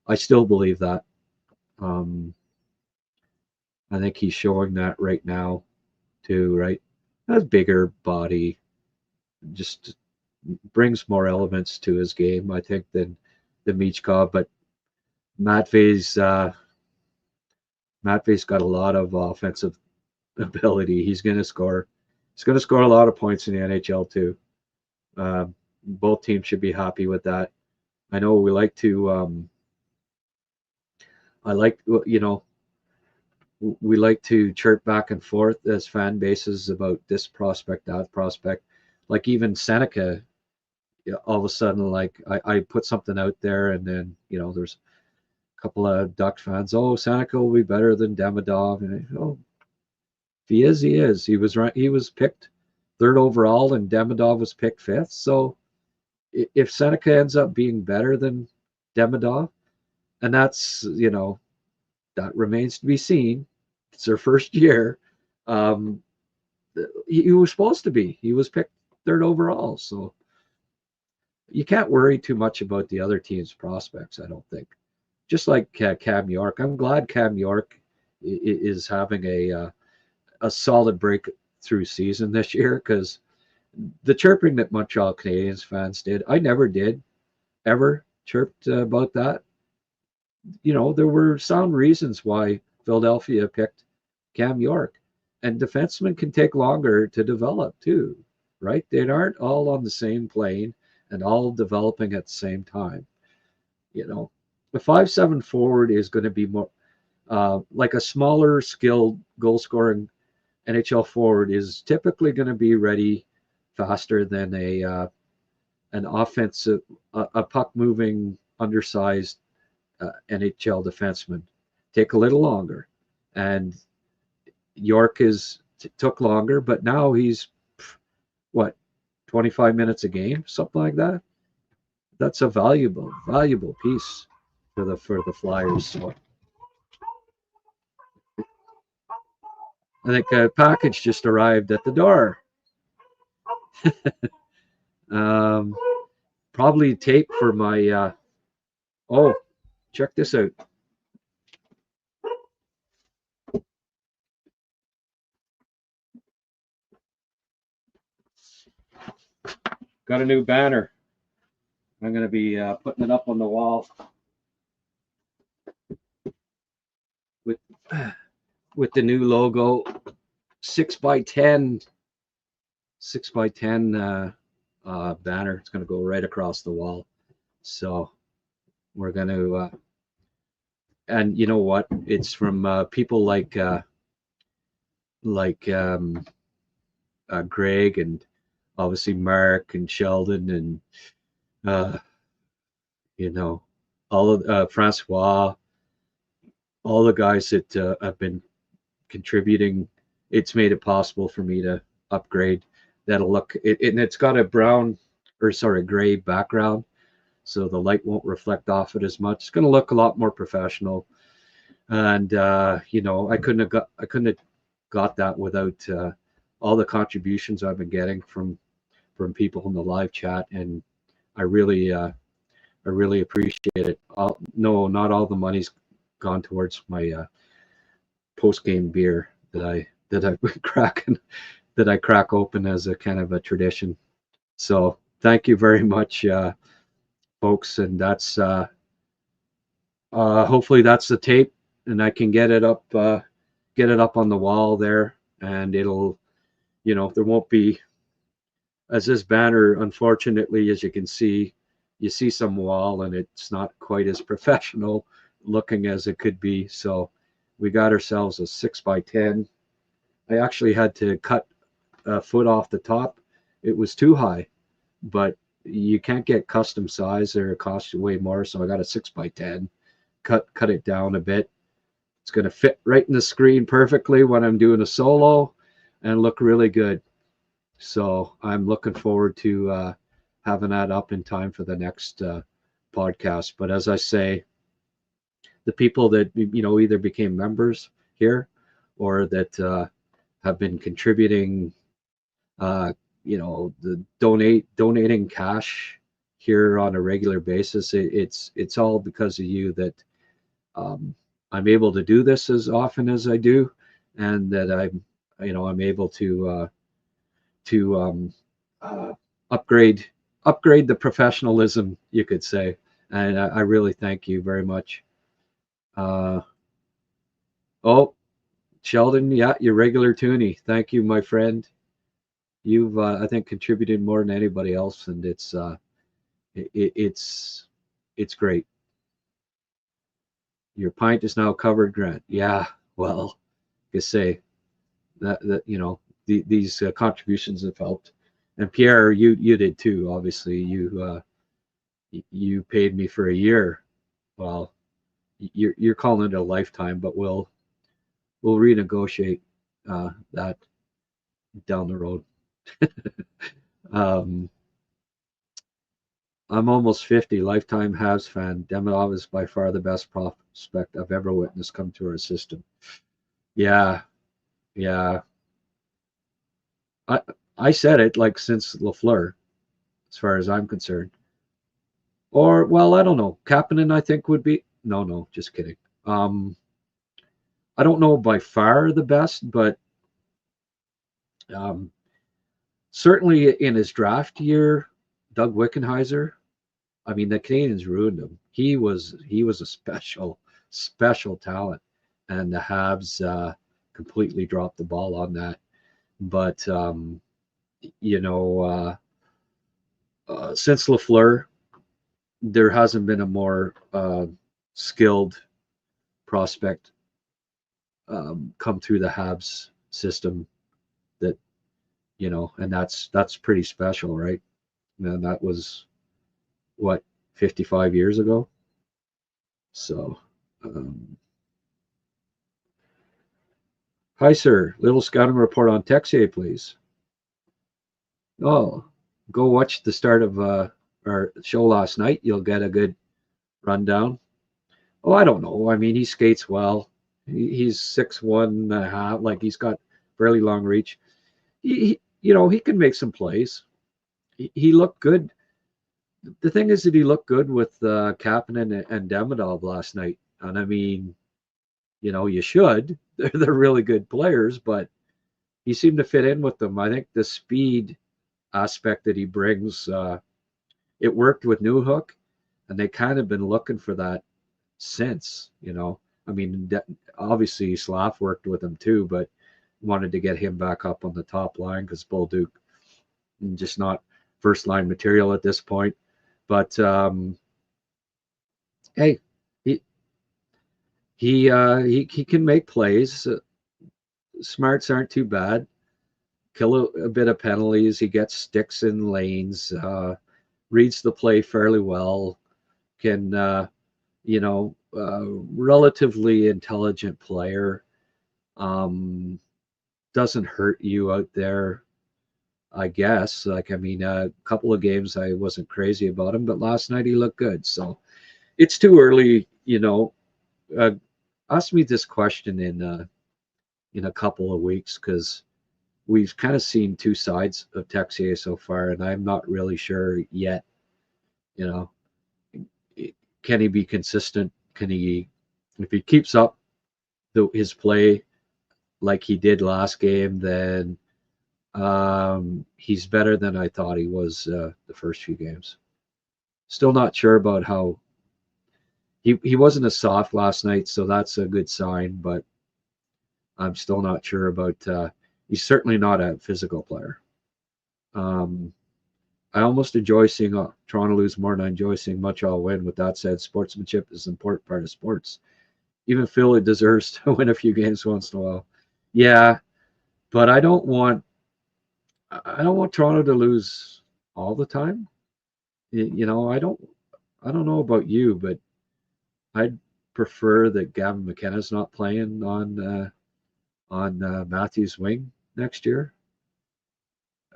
I still believe that. I think he's showing that right now, too. Right, has bigger body, just brings more elements to his game, I think, than Michkov. But Matvey's got a lot of offensive ability. He's going to score. He's going to score a lot of points in the NHL too. Both teams should be happy with that. I know we like to. We like to chirp back and forth as fan bases about this prospect, that prospect. Like even Seneca, all of a sudden, like I put something out there, and then there's a couple of Ducks fans. Oh, Seneca will be better than Demidov, and if he is, he is. He was right. He was picked 3rd overall, and Demidov was picked 5th. So if Seneca ends up being better than Demidov, and that's that remains to be seen. It's their first year. he was supposed to be. He was picked third overall, so you can't worry too much about the other team's prospects, I don't think. Just like Cam York, I'm glad Cam York is having a solid breakthrough season this year, because the chirping that Montreal Canadiens fans did, I never did, ever chirped about that. There were sound reasons why Philadelphia picked Cam York. And defensemen can take longer to develop too, right? They aren't all on the same plane and all developing at the same time. A 5'7" forward is going to be more like a smaller, skilled, goal-scoring NHL forward is typically going to be ready faster than an offensive, a puck-moving, undersized NHL defenseman. Take a little longer, and York took longer, but now he's 25 minutes a game, something like that. That's a valuable piece for the Flyers. So I think a package just arrived at the door. Probably tape for my. Oh, check this out. Got a new banner. I'm going to be putting it up on the wall with the new logo, 6x10 banner. It's going to go right across the wall. So we're going to, and you know what? It's from people like Greg, and obviously Mark and Sheldon, and all of Francois, all the guys that have been contributing. It's made it possible for me to upgrade. That'll look and it's got a gray background, so the light won't reflect off it as much. It's going to look a lot more professional, and I couldn't have got that without all the contributions I've been getting from people in the live chat, and I really appreciate it. No, not all the money's gone towards my post-game beer that I crack open as a kind of a tradition. So thank you very much, folks, and that's hopefully that's the tape, and I can get it up on the wall there, and it'll, there won't be, as this banner, unfortunately, as you can see, you see some wall, and it's not quite as professional looking as it could be. So we got ourselves a 6x10. I actually had to cut a foot off the top. It was too high, but you can't get custom size, or it costs you way more. So I got a 6x10, cut it down a bit. It's going to fit right in the screen perfectly when I'm doing a solo and look really good. So I'm looking forward to having that up in time for the next podcast. But as I say, the people that either became members here or that have been contributing, donating cash here on a regular basis, it's all because of you that I'm able to do this as often as I do, and that I'm able to upgrade the professionalism, you could say, and I really thank you very much. Sheldon, yeah, your regular toonie. Thank you, my friend. You've I think contributed more than anybody else, and it's great. Your pint is now covered, Grant. Yeah, well, you say that these contributions have helped, and Pierre, you did too. Obviously, you paid me for a year. Well, you're calling it a lifetime, but we'll renegotiate that down the road. I'm almost 50, lifetime Habs fan. Demidov is by far the best prospect I've ever witnessed come to our system. Yeah. I said it like since Lafleur, as far as I'm concerned. Or, well, I don't know. Kapanen, I think, would be. No, just kidding. I don't know by far the best, but certainly in his draft year, Doug Wickenheiser, I mean, the Canadians ruined him. He was a special talent, and the Habs completely dropped the ball on that. But since Lafleur, there hasn't been a more skilled prospect come through the Habs system that, and that's pretty special, right? And that was what, 55 years ago. So hi sir, little scouting report on Texier, please. Oh, go watch the start of our show last night. You'll get a good rundown. Oh, I don't know. I mean, he skates well. He's 6'1.5", like he's got fairly long reach. He can make some plays. He looked good. The thing is that he looked good with Kapanen and Demidov last night. And I mean, you should. They're really good players, but he seemed to fit in with them. I think the speed aspect that he brings, it worked with Newhook, and they kind of been looking for that since, I mean, obviously Slav worked with him too, but wanted to get him back up on the top line because Bolduc just not first line material at this point. But hey, he can make plays. Smarts aren't too bad. Kill a bit of penalties. He gets sticks in lanes. Reads the play fairly well. Can relatively intelligent player. Doesn't hurt you out there, I guess. Like, I mean, a couple of games I wasn't crazy about him, but last night he looked good. So it's too early, ask me this question in a couple of weeks, because we've kind of seen two sides of Texier so far, and I'm not really sure yet. Can he be consistent? Can he, if he keeps up his play like he did last game, then he's better than I thought he was the first few games. Still not sure about how he wasn't as soft last night, so that's a good sign, but I'm still not sure about he's certainly not a physical player. I almost enjoy seeing Toronto lose more than I enjoy seeing Montreal win. With that said, sportsmanship is an important part of sports. Even Philly deserves to win a few games once in a while. Yeah, but I don't want Toronto to lose all the time. I don't know about you, but I'd prefer that Gavin McKenna's not playing on Matthews' wing next year.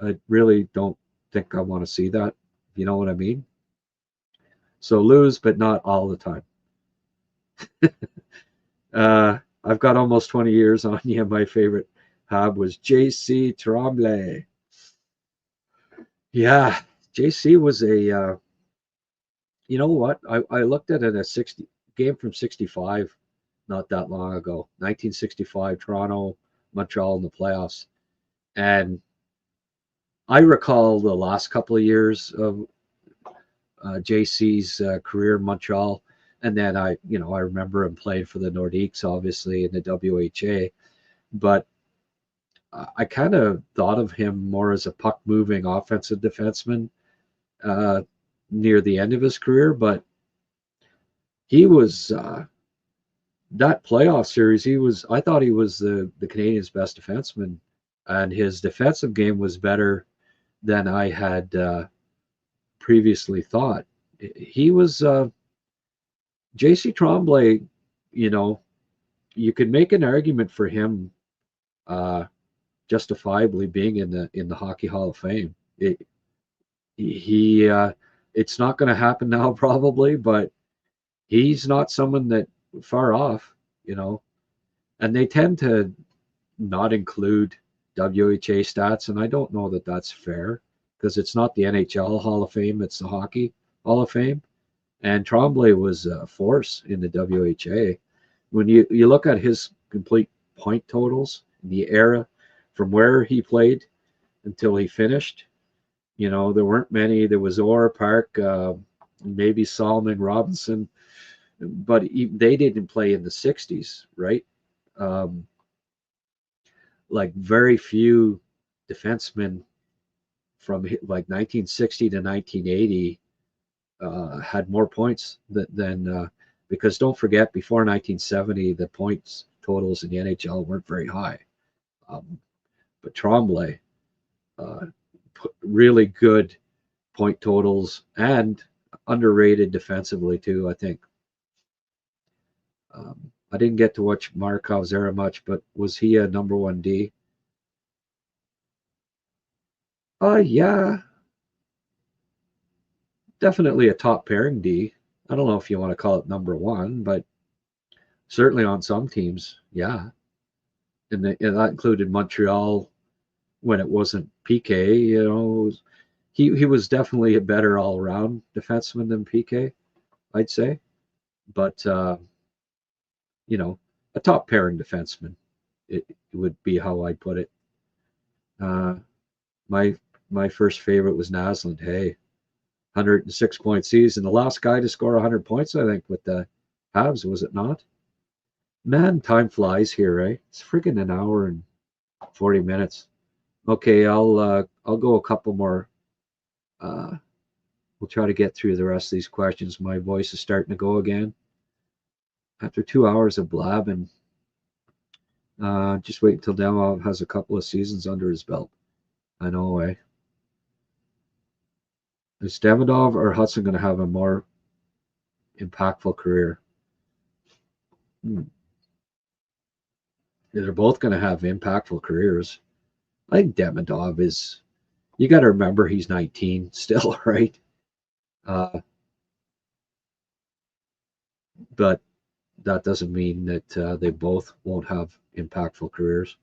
I really don't think I want to see that. You know what I mean? So lose, but not all the time. I've got almost 20 years on you. My favorite Hab was JC Tremblay. Yeah, JC was a, you know what? I looked at it a 60 game from 65 not that long ago, 1965, Toronto, Montreal in the playoffs. And I recall the last couple of years of JC's career in Montreal. And then I remember him playing for the Nordiques, obviously, in the WHA. But I kind of thought of him more as a puck-moving offensive defenseman near the end of his career. But he was that playoff series. I thought he was the Canadians' best defenseman, and his defensive game was better than I had previously thought. He was JC Tremblay. You could make an argument for him justifiably being in the Hockey Hall of Fame. It's not going to happen now, probably, but he's not someone that far off, and they tend to not include WHA stats, and I don't know that that's fair because it's not the NHL Hall of Fame, it's the Hockey Hall of Fame. And Tremblay was a force in the WHA. When you look at his complete point totals in the era from where he played until he finished, you know, there weren't many. There was Orr Park, maybe Solomon Robinson, but they didn't play in the 60s, right? Like very few defensemen from like 1960 to 1980 had more points than because don't forget, before 1970, the points totals in the NHL weren't very high. But Tremblay put really good point totals and underrated defensively too, I think. I didn't get to watch Markov's era much, but was he a number 1 D? Yeah. Definitely a top pairing D. I don't know if you want to call it number 1, but certainly on some teams, yeah. And that included Montreal when it wasn't PK. You know, he was definitely a better all-around defenseman than PK, I'd say. But you know, a top pairing defenseman, it would be how I'd put it. My first favorite was Naslund. Hey, 106-point season. The last guy to score 100 points, I think, with the Habs, was it not? Man, time flies here, right? It's freaking an hour and 40 minutes. Okay, I'll go a couple more. We'll try to get through the rest of these questions. My voice is starting to go again. After 2 hours of blabbing, just wait until Demov has a couple of seasons under his belt. I know, eh? Is Demidov or Hudson going to have a more impactful career? They're both going to have impactful careers. I think Demidov is, you got to remember he's 19 still, right? But that doesn't mean that they both won't have impactful careers.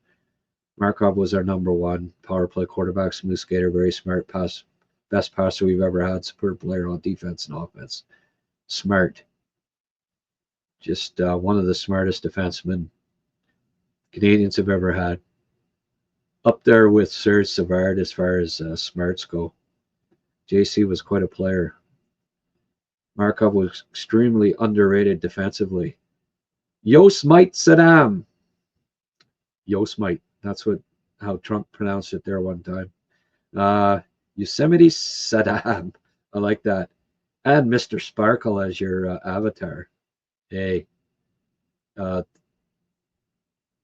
Markov was our number 1 power play quarterback, smooth skater, very smart pass, best passer we've ever had, superb player on defense and offense. Smart. Just one of the smartest defensemen Canadians have ever had. Up there with Serge Savard as far as smarts go. JC was quite a player. Markov was extremely underrated defensively. Yosemite Saddam. Yosemite. That's how Trump pronounced it there one time. Yosemite Saddam. I like that. And Mr. Sparkle as your avatar. Hey.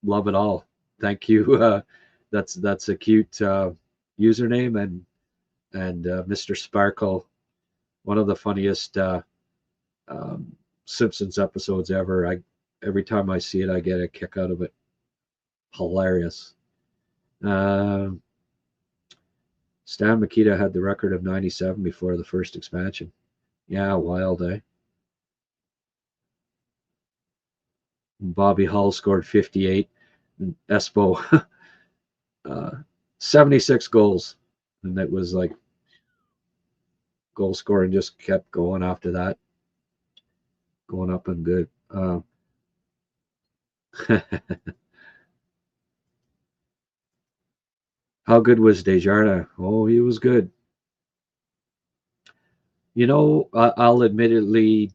Love it all. Thank you. That's a cute username, and Mr. Sparkle, one of the funniest Simpsons episodes ever. Every time I see it, I get a kick out of it. Hilarious. Stan Mikita had the record of 97 before the first expansion. Yeah, wild, eh? Bobby Hull scored 58. Espo 76 goals. And that was like goal scoring just kept going after that. Going up and good. How good was Desjardins? Oh, he was good. You know, I'll admittedly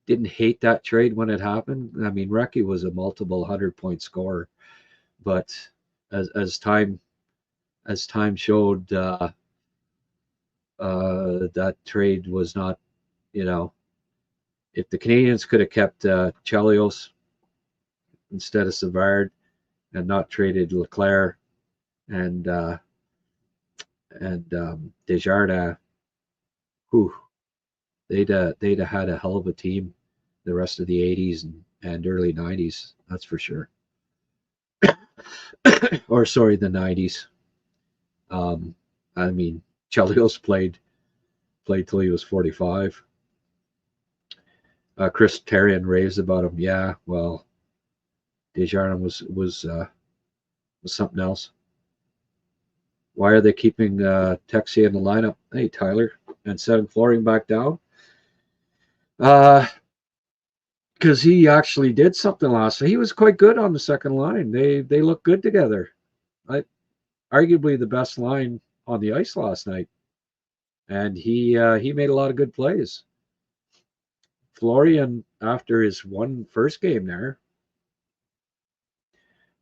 didn't hate that trade when it happened. I mean, Recchi was a multiple 100-point scorer, but as time showed, that trade was not, you know, if the Canadians could have kept Chelios instead of Savard and not traded Leclerc and Desjardins, whew, they'd have had a hell of a team the rest of the 80s and early 90s, that's for sure. Or sorry, the 90s. I mean, Chelios played till he was 45. Chris Terrian raves about him. Yeah, well, Desjardins was was something else. Why are they keeping Texie in the lineup? Hey, Tyler, and setting Florian back down? Because he actually did something last night. He was quite good on the second line. They look good together. Arguably the best line on the ice last night, and he made a lot of good plays. Florian, after his first game there,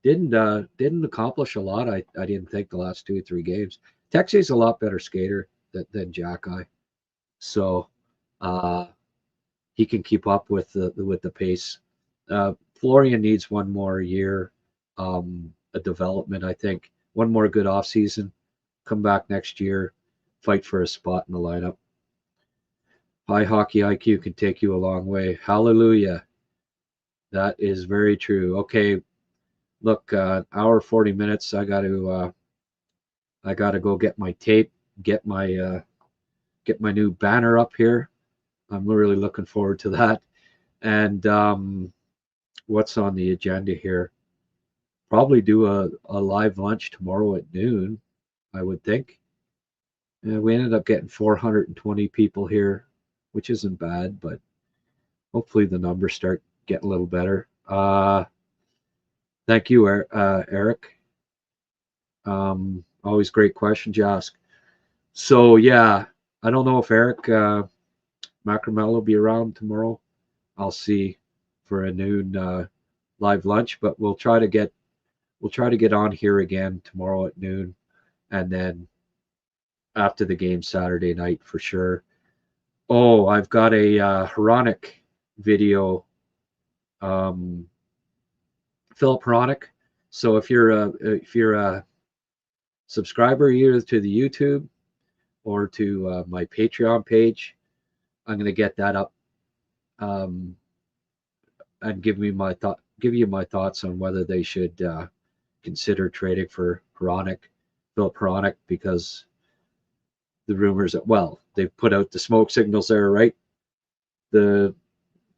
didn't accomplish a lot. I didn't think the last 2 or 3 games. Texie's a lot better skater than Jack-Eye, so he can keep up with the pace. Florian needs one more year, a development. I think one more good off season. Come back next year, fight for a spot in the lineup. High hockey IQ can take you a long way. Hallelujah. That is very true. Okay, look, hour 40 minutes. I got to go get my tape, get my new banner up here. I'm really looking forward to that. And what's on the agenda here? Probably do a live lunch tomorrow at noon, I would think. And we ended up getting 420 people here, which isn't bad, but hopefully the numbers start getting a little better. Thank you, Eric. Always great questions you ask. So yeah, I don't know if Eric Macramel will be around tomorrow. I'll see for a noon live lunch, but we'll try to get on here again tomorrow at noon, and then after the game Saturday night for sure. Oh, I've got a Hrabchak video, Philip Hrabchak. So if you're a subscriber either to the YouTube or to my Patreon page, I'm going to get that up and give you my thoughts on whether they should consider trading for Philip Hrabchak, because the rumors that, well, they've put out the smoke signals there, right? The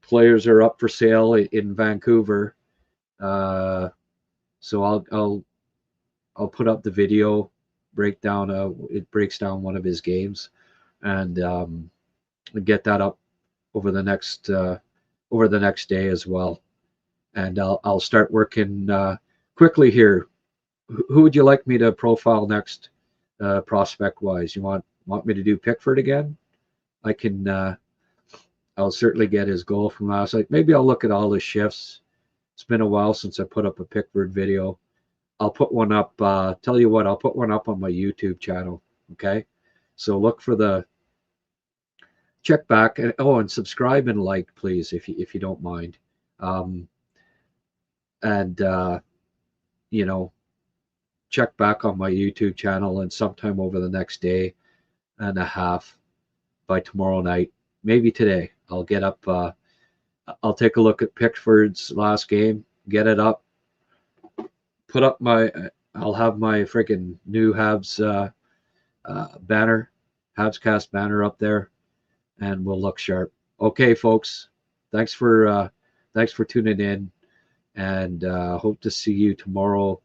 players are up for sale in Vancouver. So I'll put up the video breakdown. It breaks down one of his games, and get that up over the next day as well. And I'll start working quickly here. Who would you like me to profile next, prospect wise? You want me to do Pickford again? I can. I'll certainly get his goal from last night. Maybe I'll look at all his shifts. It's been a while since I put up a Pickford video. I'll put one up. Tell you what, I'll put one up on my YouTube channel. Okay, so look for the. Check back and subscribe and like, please, if you don't mind. Check back on my YouTube channel, and sometime over the next day and a half, by tomorrow night, maybe today, I'll get up. I'll take a look at Pickford's last game, get it up, put up I'll have my freaking new Habs banner, HabsCast banner up there, and we'll look sharp. Okay, folks, thanks for tuning in, and hope to see you tomorrow.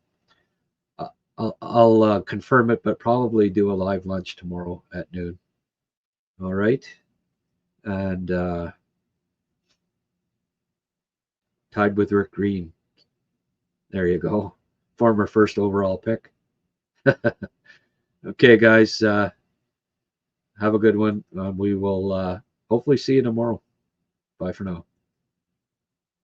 I'll confirm it, but probably do a live lunch tomorrow at noon. All right, and tied with Rick Green. There you go, former first overall pick. Okay, guys, have a good one. We will hopefully see you tomorrow. Bye for now.